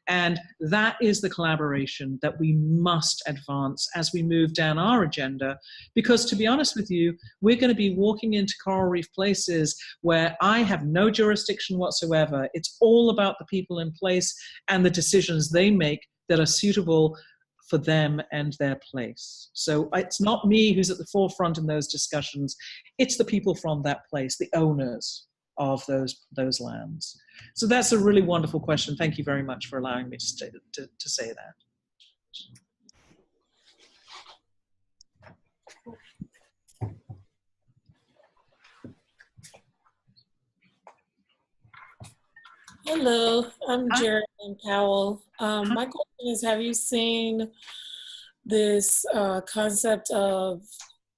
And that is the collaboration that we must advance as we move down our agenda. Because to be honest with you, we're going to be walking into coral reef places where I have no jurisdiction whatsoever. It's all about the people in place and the decisions they make that are suitable for them and their place. So it's not me who's at the forefront in those discussions. It's the people from that place, the owners of those lands. So that's a really wonderful question. Thank you very much for allowing me to say that. Hello, I'm Jerry Powell. My question is, have you seen this concept of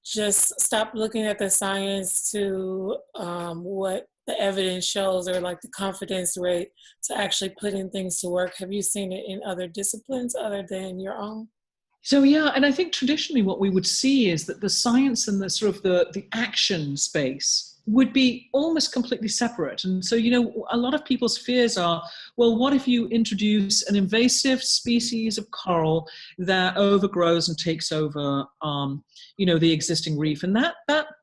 just stop looking at the science to what the evidence shows, or like the confidence rate to actually putting things to work? Have you seen it in other disciplines other than your own? So yeah, and I think traditionally what we would see is that the science and the sort of the action space would be almost completely separate. And so, you know, a lot of people's fears are, well, what if you introduce an invasive species of coral that overgrows and takes over, you know, the existing reef? And that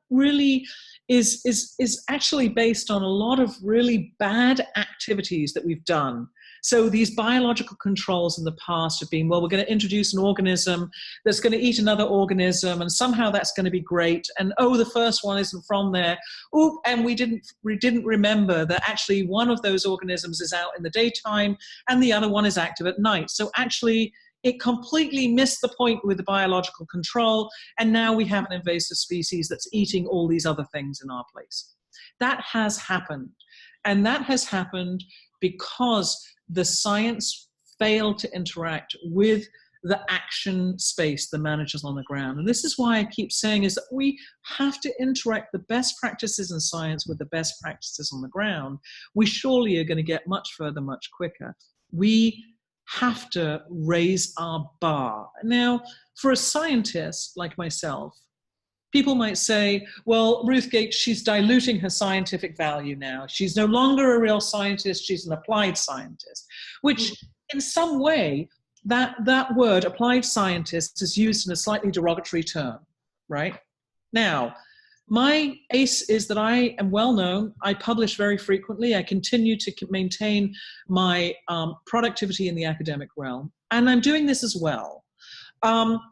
really is actually based on a lot of really bad activities that we've done So these biological controls in the past have been, well, we're going to introduce an organism that's going to eat another organism, and somehow that's going to be great. And oh, the first one isn't from there. Oh, and we didn't remember that actually one of those organisms is out in the daytime and the other one is active at night. So actually, it completely missed the point with the biological control, and now we have an invasive species that's eating all these other things in our place. That has happened, and that has happened because the science failed to interact with the action space, the managers on the ground. And this is why I keep saying is that we have to interact the best practices in science with the best practices on the ground. We surely are going to get much further, much quicker. We have to raise our bar. Now, for a scientist like myself, people might say, well, Ruth Gates, she's diluting her scientific value now. She's no longer a real scientist, she's an applied scientist, which in some way, that word, applied scientist, is used in a slightly derogatory term, right? Now, my ace is that I am well known. I publish very frequently. I continue to maintain my productivity in the academic realm. And I'm doing this as well,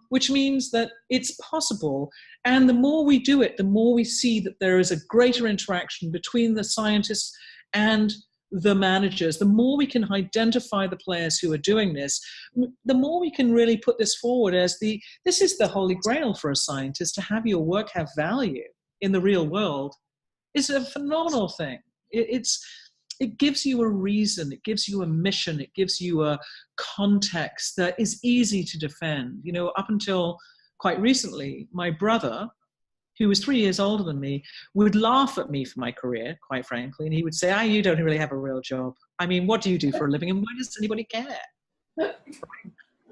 which means that it's possible. And the more we do it, the more we see that there is a greater interaction between the scientists and the managers. The more we can identify the players who are doing this, the more we can really put this forward as this is the holy grail for a scientist, to have your work have value in the real world is a phenomenal thing. It gives you a reason, it gives you a mission, it gives you a context that is easy to defend. You know, up until quite recently, my brother, who was 3 years older than me, would laugh at me for my career, quite frankly, and he would say, you don't really have a real job. I mean, what do you do for a living, and why does anybody care?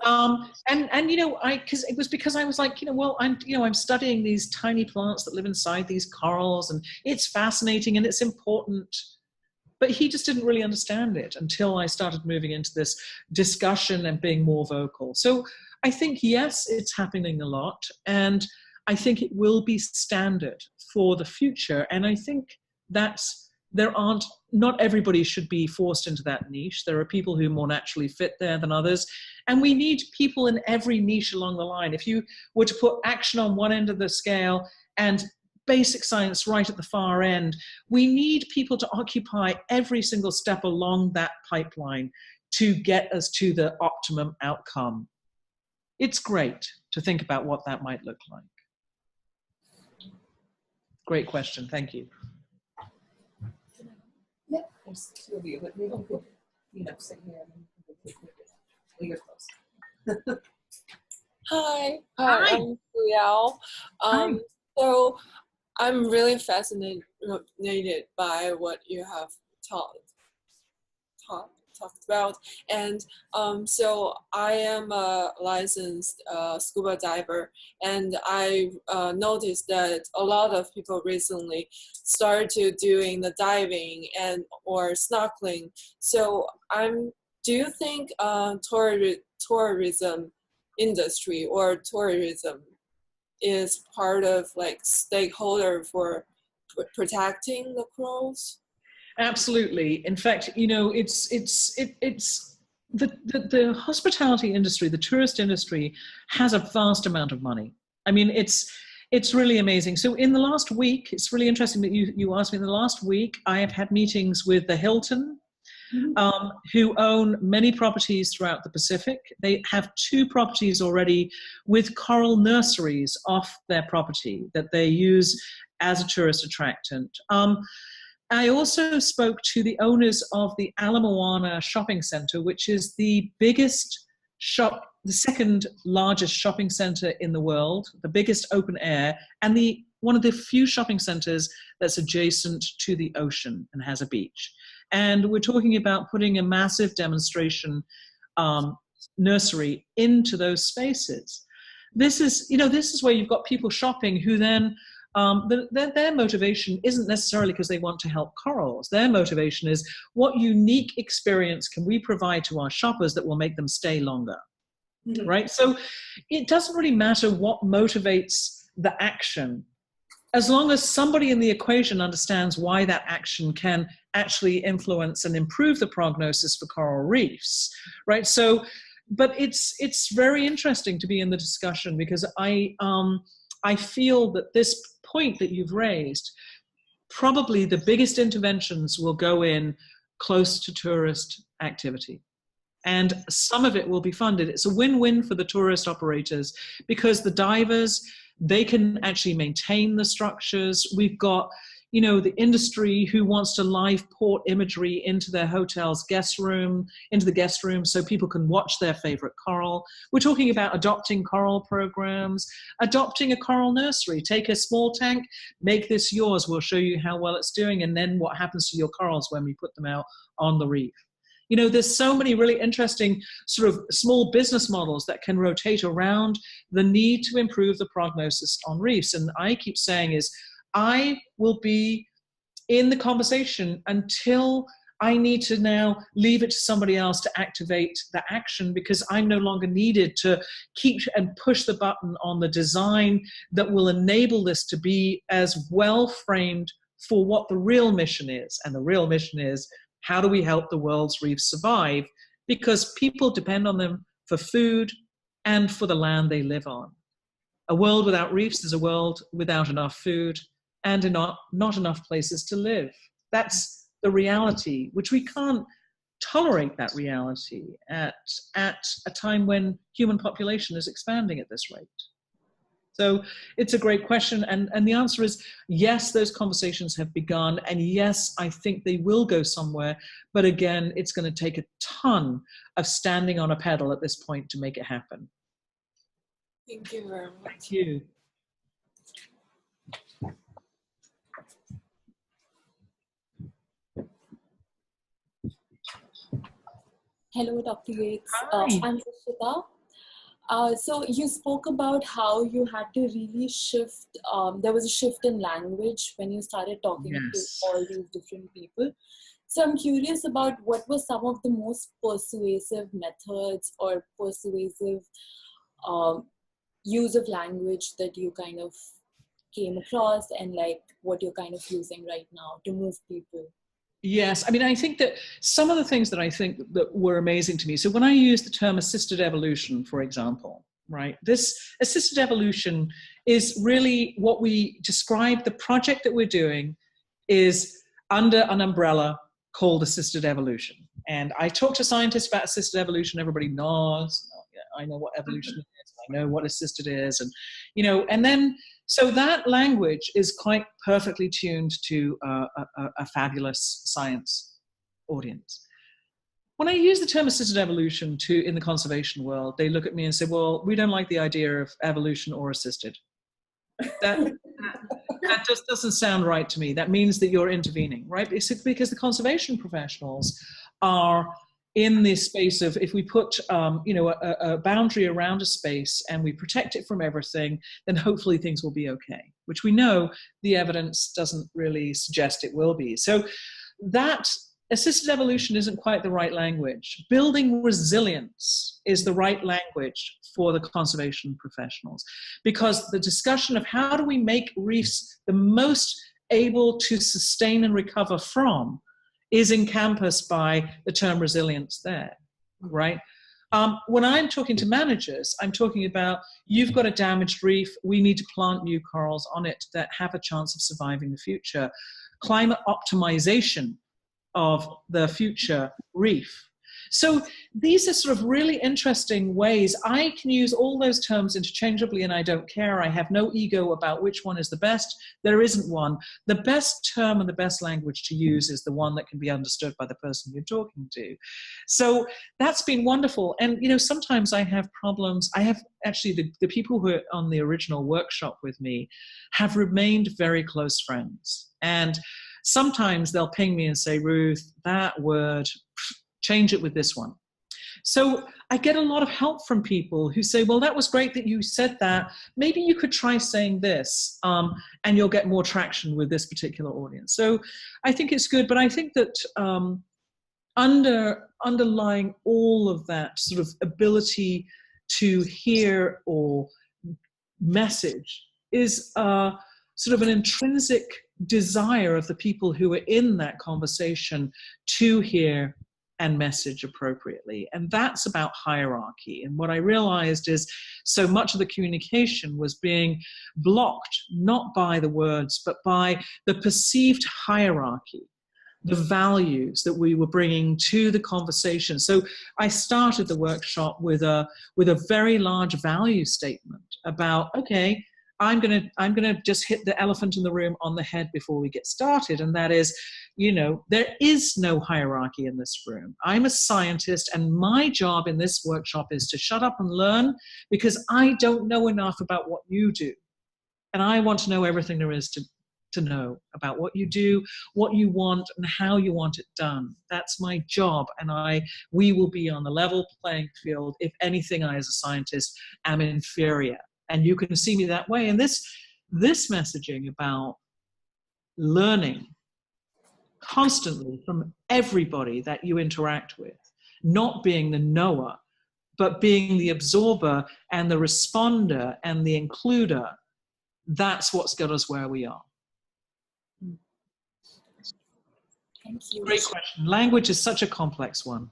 And you know, because I was like, you know, well, I'm studying these tiny plants that live inside these corals, and it's fascinating and it's important. But he just didn't really understand it until I started moving into this discussion and being more vocal. So I think, yes, it's happening a lot, and I think it will be standard for the future. And I think not everybody should be forced into that niche. There are people who more naturally fit there than others. And we need people in every niche along the line. If you were to put action on one end of the scale and basic science right at the far end, we need people to occupy every single step along that pipeline to get us to the optimum outcome. It's great to think about what that might look like. Great question, thank you. Yep, there's two of you, but maybe we could, sit here and you're close. Hi. Hi. I'm Liao. So I'm really fascinated by what you have talked about, and so I am a licensed scuba diver, and I noticed that a lot of people recently started doing the diving or snorkeling. So do you think tourism industry or tourism is part of like stakeholder for protecting the corals? Absolutely. In fact, you know, it's the hospitality industry, the tourist industry has a vast amount of money. I mean, it's really amazing. So in the last week, it's really interesting that you asked me. In the last week, I have had meetings with the Hilton, who own many properties throughout the Pacific. They have 2 properties already with coral nurseries off their property that they use as a tourist attractant. I also spoke to the owners of the Ala Moana shopping center, which is the biggest shop, the second largest shopping center in the world, the biggest open air, and one of the few shopping centers that's adjacent to the ocean and has a beach. And we're talking about putting a massive demonstration nursery into those spaces. This is where you've got people shopping who then, their motivation isn't necessarily because they want to help corals. Their motivation is, what unique experience can we provide to our shoppers that will make them stay longer, right? So it doesn't really matter what motivates the action. as long as somebody in the equation understands why that action can actually influence and improve the prognosis for coral reefs, right? So, but it's very interesting to be in the discussion, because I feel that this point that you've raised, probably the biggest interventions will go in close to tourist activity. And some of it will be funded. It's a win-win for the tourist operators, because the divers, they can actually maintain the structures. We've got, you know, the industry who wants to live port imagery into their hotel's guest room, into the guest room, so people can watch their favorite coral. We're talking about adopting coral programs, adopting a coral nursery. Take a small tank, make this yours. We'll show you how well it's doing, and then what happens to your corals when we put them out on the reef. You know, there's so many really interesting sort of small business models that can rotate around the need to improve the prognosis on reefs. And I keep saying is, I will be in the conversation until I need to now leave it to somebody else to activate the action, because I'm no longer needed to keep and push the button on the design that will enable this to be as well framed for what the real mission is. And the real mission is, how do we help the world's reefs survive? Because people depend on them for food and for the land they live on. A world without reefs is a world without enough food and not enough places to live. That's the reality, which we can't tolerate that reality at a time when human population is expanding at this rate. So it's a great question, and the answer is yes, those conversations have begun, and yes, I think they will go somewhere, but again, it's going to take a ton of standing on a pedal at this point to make it happen. Thank you very much. Thank you. Hello, Dr. Gates. Hi. I'm Rishita. So you spoke about how you had to really shift, there was a shift in language when you started talking to all these different people. So I'm curious about what were some of the most persuasive methods or persuasive use of language that you kind of came across, and like what you're kind of using right now to move people. Yes, I mean, I think that some of the things that I think that were amazing to me, so when I use the term assisted evolution, for example, right, this assisted evolution is really what we describe. The project that we're doing is under an umbrella called assisted evolution. And I talk to scientists about assisted evolution, everybody nods, I know what evolution is, I know what assisted is, and, you know, and then, so that language is quite perfectly tuned to a fabulous science audience. When I use the term assisted evolution in the conservation world, they look at me and say, well, we don't like the idea of evolution or assisted. That just doesn't sound right to me. That means that you're intervening, right? It's because the conservation professionals are in this space of, if we put you know, a boundary around a space and we protect it from everything, then hopefully things will be okay, which we know the evidence doesn't really suggest it will be. So that assisted evolution isn't quite the right language. Building resilience is the right language for the conservation professionals, because the discussion of how do we make reefs the most able to sustain and recover from is encompassed by the term resilience there, right? When I'm talking to managers, I'm talking about, you've got a damaged reef, we need to plant new corals on it that have a chance of surviving the future. Climate optimization of the future reef. So these are sort of really interesting ways. I can use all those terms interchangeably and I don't care. I have no ego about which one is the best. There isn't one. The best term and the best language to use is the one that can be understood by the person you're talking to. So that's been wonderful. And, you know, sometimes I have problems. I have actually, the people who are on the original workshop with me have remained very close friends. And sometimes they'll ping me and say, Ruth, that word, change it with this one. So I get a lot of help from people who say, well, that was great that you said that. Maybe you could try saying this, and you'll get more traction with this particular audience. So I think it's good, but I think that underlying all of that sort of ability to hear or message is sort of an intrinsic desire of the people who are in that conversation to hear and message appropriately. And that's about hierarchy. And what I realized is so much of the communication was being blocked, not by the words, but by the perceived hierarchy, the values that we were bringing to the conversation. So I started the workshop with a very large value statement about, okay, I'm gonna just hit the elephant in the room on the head before we get started, and that is, you know, there is no hierarchy in this room. I'm a scientist, and my job in this workshop is to shut up and learn, because I don't know enough about what you do, and I want to know everything there is to know about what you do, what you want, and how you want it done. That's my job, and we will be on the level playing field. If anything, I as a scientist am inferior. And you can see me that way. And this messaging about learning constantly from everybody that you interact with, not being the knower, but being the absorber and the responder and the includer, that's what's got us where we are. Thank you. Great question. Language is such a complex one.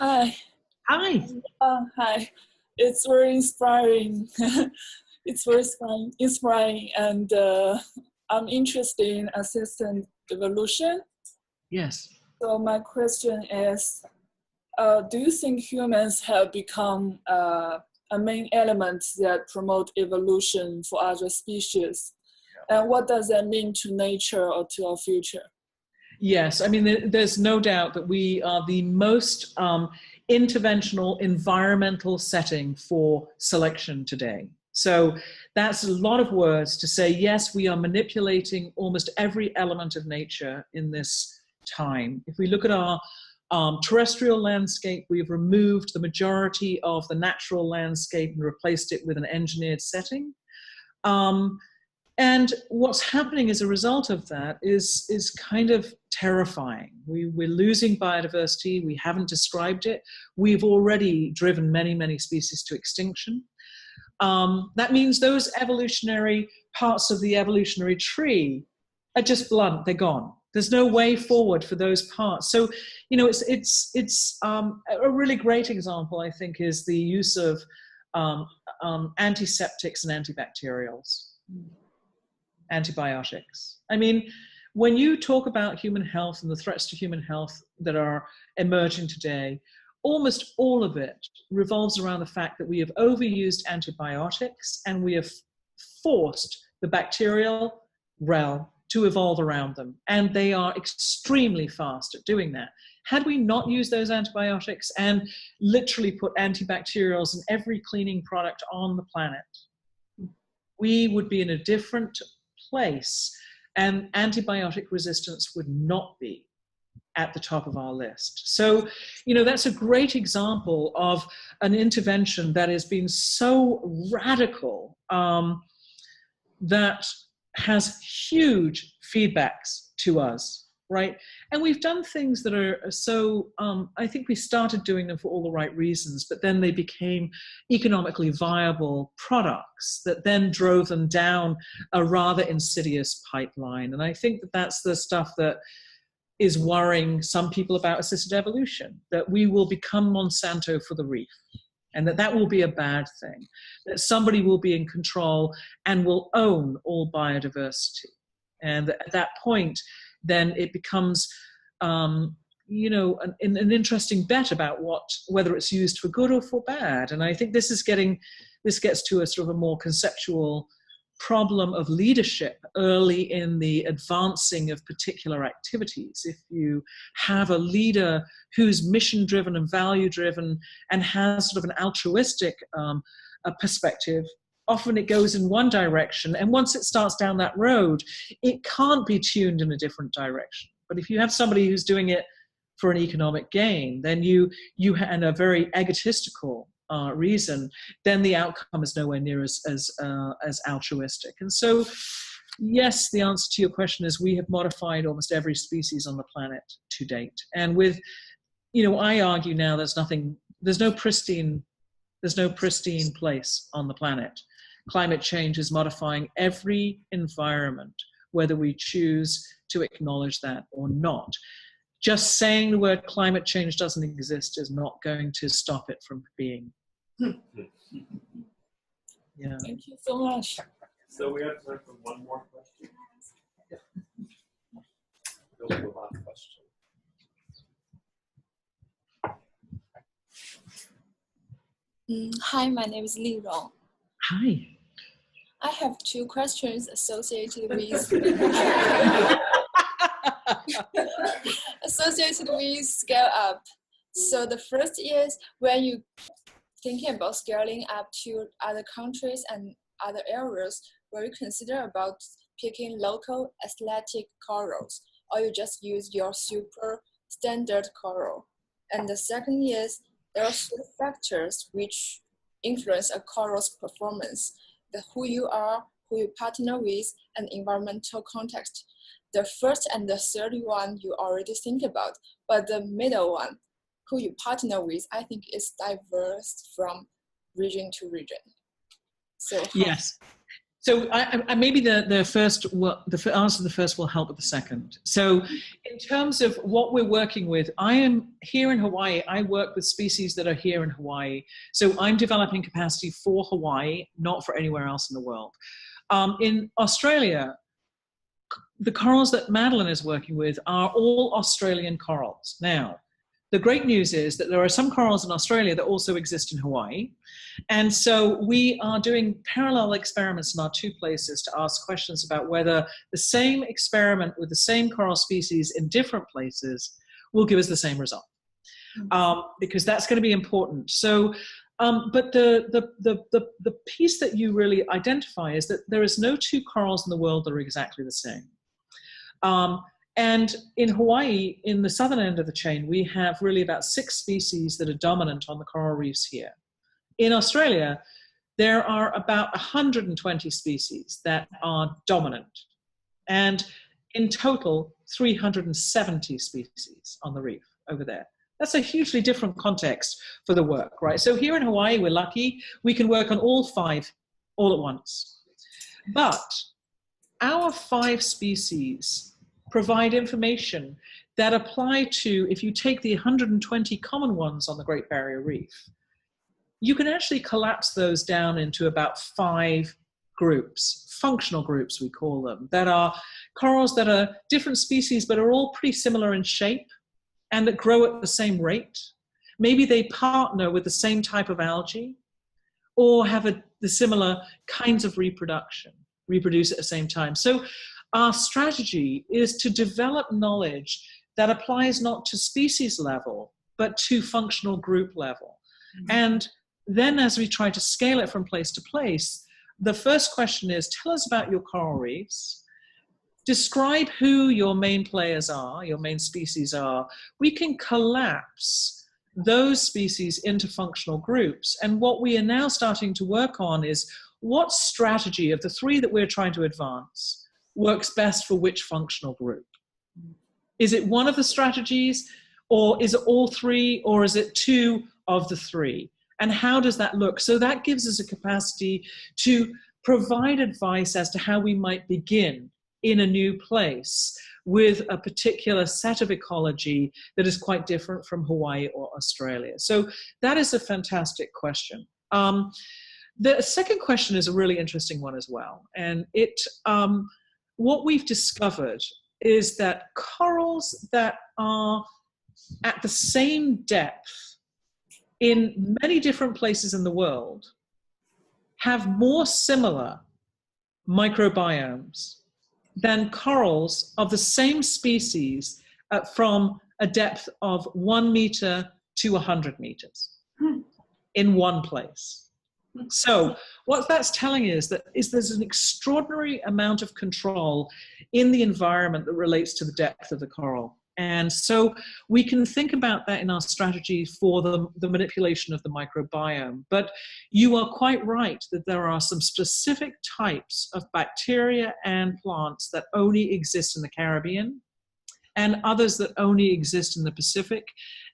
Hi. Hi. Hi. It's very inspiring. It's very inspiring, and I'm interested in assisted evolution. Yes. So my question is, do you think humans have become a main element that promote evolution for other species? And what does that mean to nature or to our future? Yes, I mean, there's no doubt that we are the most interventional environmental setting for selection today. So that's a lot of words to say, yes, we are manipulating almost every element of nature in this time. If we look at our terrestrial landscape, we've removed the majority of the natural landscape and replaced it with an engineered setting. And what's happening as a result of that is kind of terrifying. We're losing biodiversity. We haven't described it. We've already driven many, many species to extinction. That means those evolutionary parts of the evolutionary tree are just blunt. They're gone. There's no way forward for those parts. So, you know, it's a really great example, I think, is the use of antiseptics and antibacterials. Antibiotics. I mean, when you talk about human health and the threats to human health that are emerging today, almost all of it revolves around the fact that we have overused antibiotics and we have forced the bacterial realm to evolve around them. And they are extremely fast at doing that. Had we not used those antibiotics and literally put antibacterials in every cleaning product on the planet, we would be in a different place, and antibiotic resistance would not be at the top of our list. So, you know, that's a great example of an intervention that has been so radical that has huge feedbacks to us, right? And we've done things that are so, I think we started doing them for all the right reasons, but then they became economically viable products that then drove them down a rather insidious pipeline. And I think that that's the stuff that is worrying some people about assisted evolution, that we will become Monsanto for the reef, and that will be a bad thing, that somebody will be in control and will own all biodiversity. And at that point, then it becomes, you know, an interesting bet about whether it's used for good or for bad. And I think this gets to a sort of a more conceptual problem of leadership early in the advancing of particular activities. If you have a leader who's mission-driven and value-driven and has sort of an altruistic perspective, often it goes in one direction, and once it starts down that road, it can't be tuned in a different direction. But if you have somebody who's doing it for an economic gain, then and a very egotistical reason, then the outcome is nowhere near as altruistic. And so, yes, the answer to your question is we have modified almost every species on the planet to date. And with, you know, I argue now there's nothing there's no pristine place on the planet. Climate change is modifying every environment, whether we choose to acknowledge that or not. Just saying the word climate change doesn't exist is not going to stop it from being. Yeah. Thank you so much. So we have time for one more question. The last question. Hi, my name is Li Rong. Hi. I have two questions associated with scale up. So the first is, when you thinking about scaling up to other countries and other areas, will you consider about picking local aesthetic corals, or you just use your super standard coral? And the second is, there are three factors which influence a coral's performance: the who you are, who you partner with, and environmental context. The first and the third one you already think about, but the middle one, who you partner with, I think is diverse from region to region. So yes. So I maybe the answer to the first will help with the second. So in terms of what we're working with, I am here in Hawaii. I work with species that are here in Hawaii. So I'm developing capacity for Hawaii, not for anywhere else in the world. In Australia, the corals that Madeline is working with are all Australian corals. Now, the great news is that there are some corals in Australia that also exist in Hawaii. And so we are doing parallel experiments in our two places to ask questions about whether the same experiment with the same coral species in different places will give us the same result. Because that's going to be important. So, but the piece that you really identify is that there is no two corals in the world that are exactly the same. And in Hawaii, in the southern end of the chain, we have really about 6 species that are dominant on the coral reefs here. In Australia, there are about 120 species that are dominant. And in total, 370 species on the reef over there. That's a hugely different context for the work, right? So here in Hawaii, we're lucky. We can work on all 5 all at once. But our 5 species provide information that apply to, if you take the 120 common ones on the Great Barrier Reef, you can actually collapse those down into about 5 groups, functional groups we call them, that are corals that are different species but are all pretty similar in shape and that grow at the same rate. Maybe they partner with the same type of algae or have the similar kinds of reproduce at the same time. So our strategy is to develop knowledge that applies not to species level, but to functional group level. And then as we try to scale it from place to place, the first question is, tell us about your coral reefs. Describe who your main players are, your main species are. We can collapse those species into functional groups. And what we are now starting to work on is what strategy of the 3 that we're trying to advance works best for which functional group. Is it one of the strategies, or is it all 3, or is it 2 of the 3? And how does that look? So that gives us a capacity to provide advice as to how we might begin in a new place with a particular set of ecology that is quite different from Hawaii or Australia. So that is a fantastic question. The second question is a really interesting one as well. And what we've discovered is that corals that are at the same depth in many different places in the world have more similar microbiomes than corals of the same species from a depth of 1 meter to 100 meters in one place. So what that's telling is that there's an extraordinary amount of control in the environment that relates to the depth of the coral. And so we can think about that in our strategy for the manipulation of the microbiome. But you are quite right that there are some specific types of bacteria and plants that only exist in the Caribbean and others that only exist in the Pacific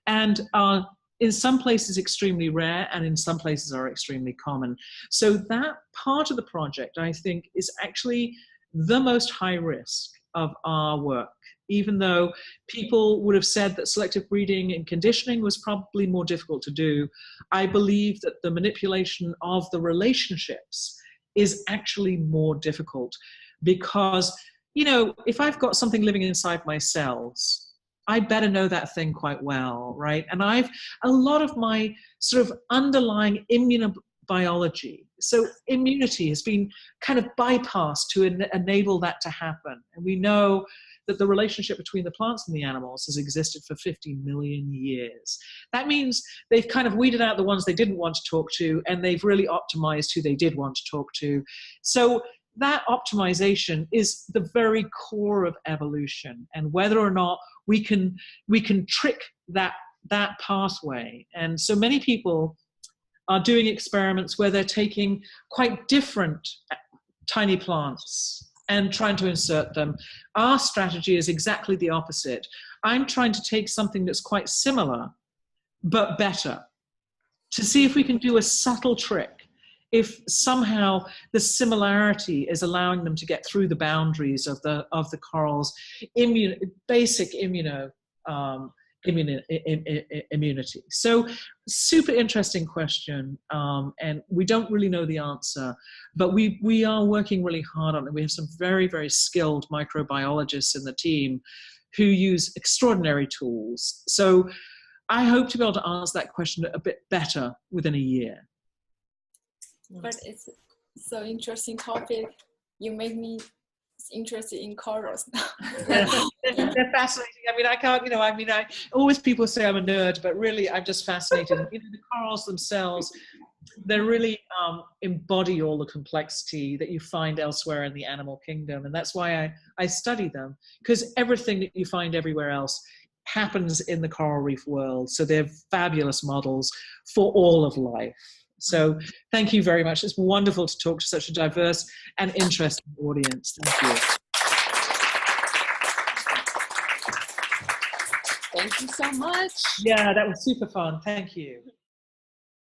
and are in some places extremely rare, and in some places are extremely common. So that part of the project, I think, is actually the most high risk of our work, even though people would have said that selective breeding and conditioning was probably more difficult to do. I believe that the manipulation of the relationships is actually more difficult, because, you know, if I've got something living inside my cells, I better know that thing quite well, right? And a lot of my sort of underlying immunobiology, so immunity has been kind of bypassed to enable that to happen. And we know that the relationship between the plants and the animals has existed for 50 million years. That means they've kind of weeded out the ones they didn't want to talk to, and they've really optimized who they did want to talk to. So that optimization is the very core of evolution, and whether or not we can trick that pathway. And so many people are doing experiments where they're taking quite different tiny plants and trying to insert them. Our strategy is exactly the opposite. I'm trying to take something that's quite similar but better, to see if we can do a subtle trick. If somehow the similarity is allowing them to get through the boundaries of the coral's basic immunity. So super interesting question, and we don't really know the answer, but we are working really hard on it. We have some very, very skilled microbiologists in the team who use extraordinary tools. So I hope to be able to answer that question a bit better within a year. But it's so interesting topic. You make me interested in corals now. Yeah, they're fascinating. I mean, I can't, you know, I always people say I'm a nerd, but really I'm just fascinated. You know, the corals themselves, they really embody all the complexity that you find elsewhere in the animal kingdom. And that's why I study them, because everything that you find everywhere else happens in the coral reef world. So they're fabulous models for all of life. So thank you very much. It's wonderful to talk to such a diverse and interesting audience. Thank you. Thank you so much. Yeah, that was super fun. Thank you.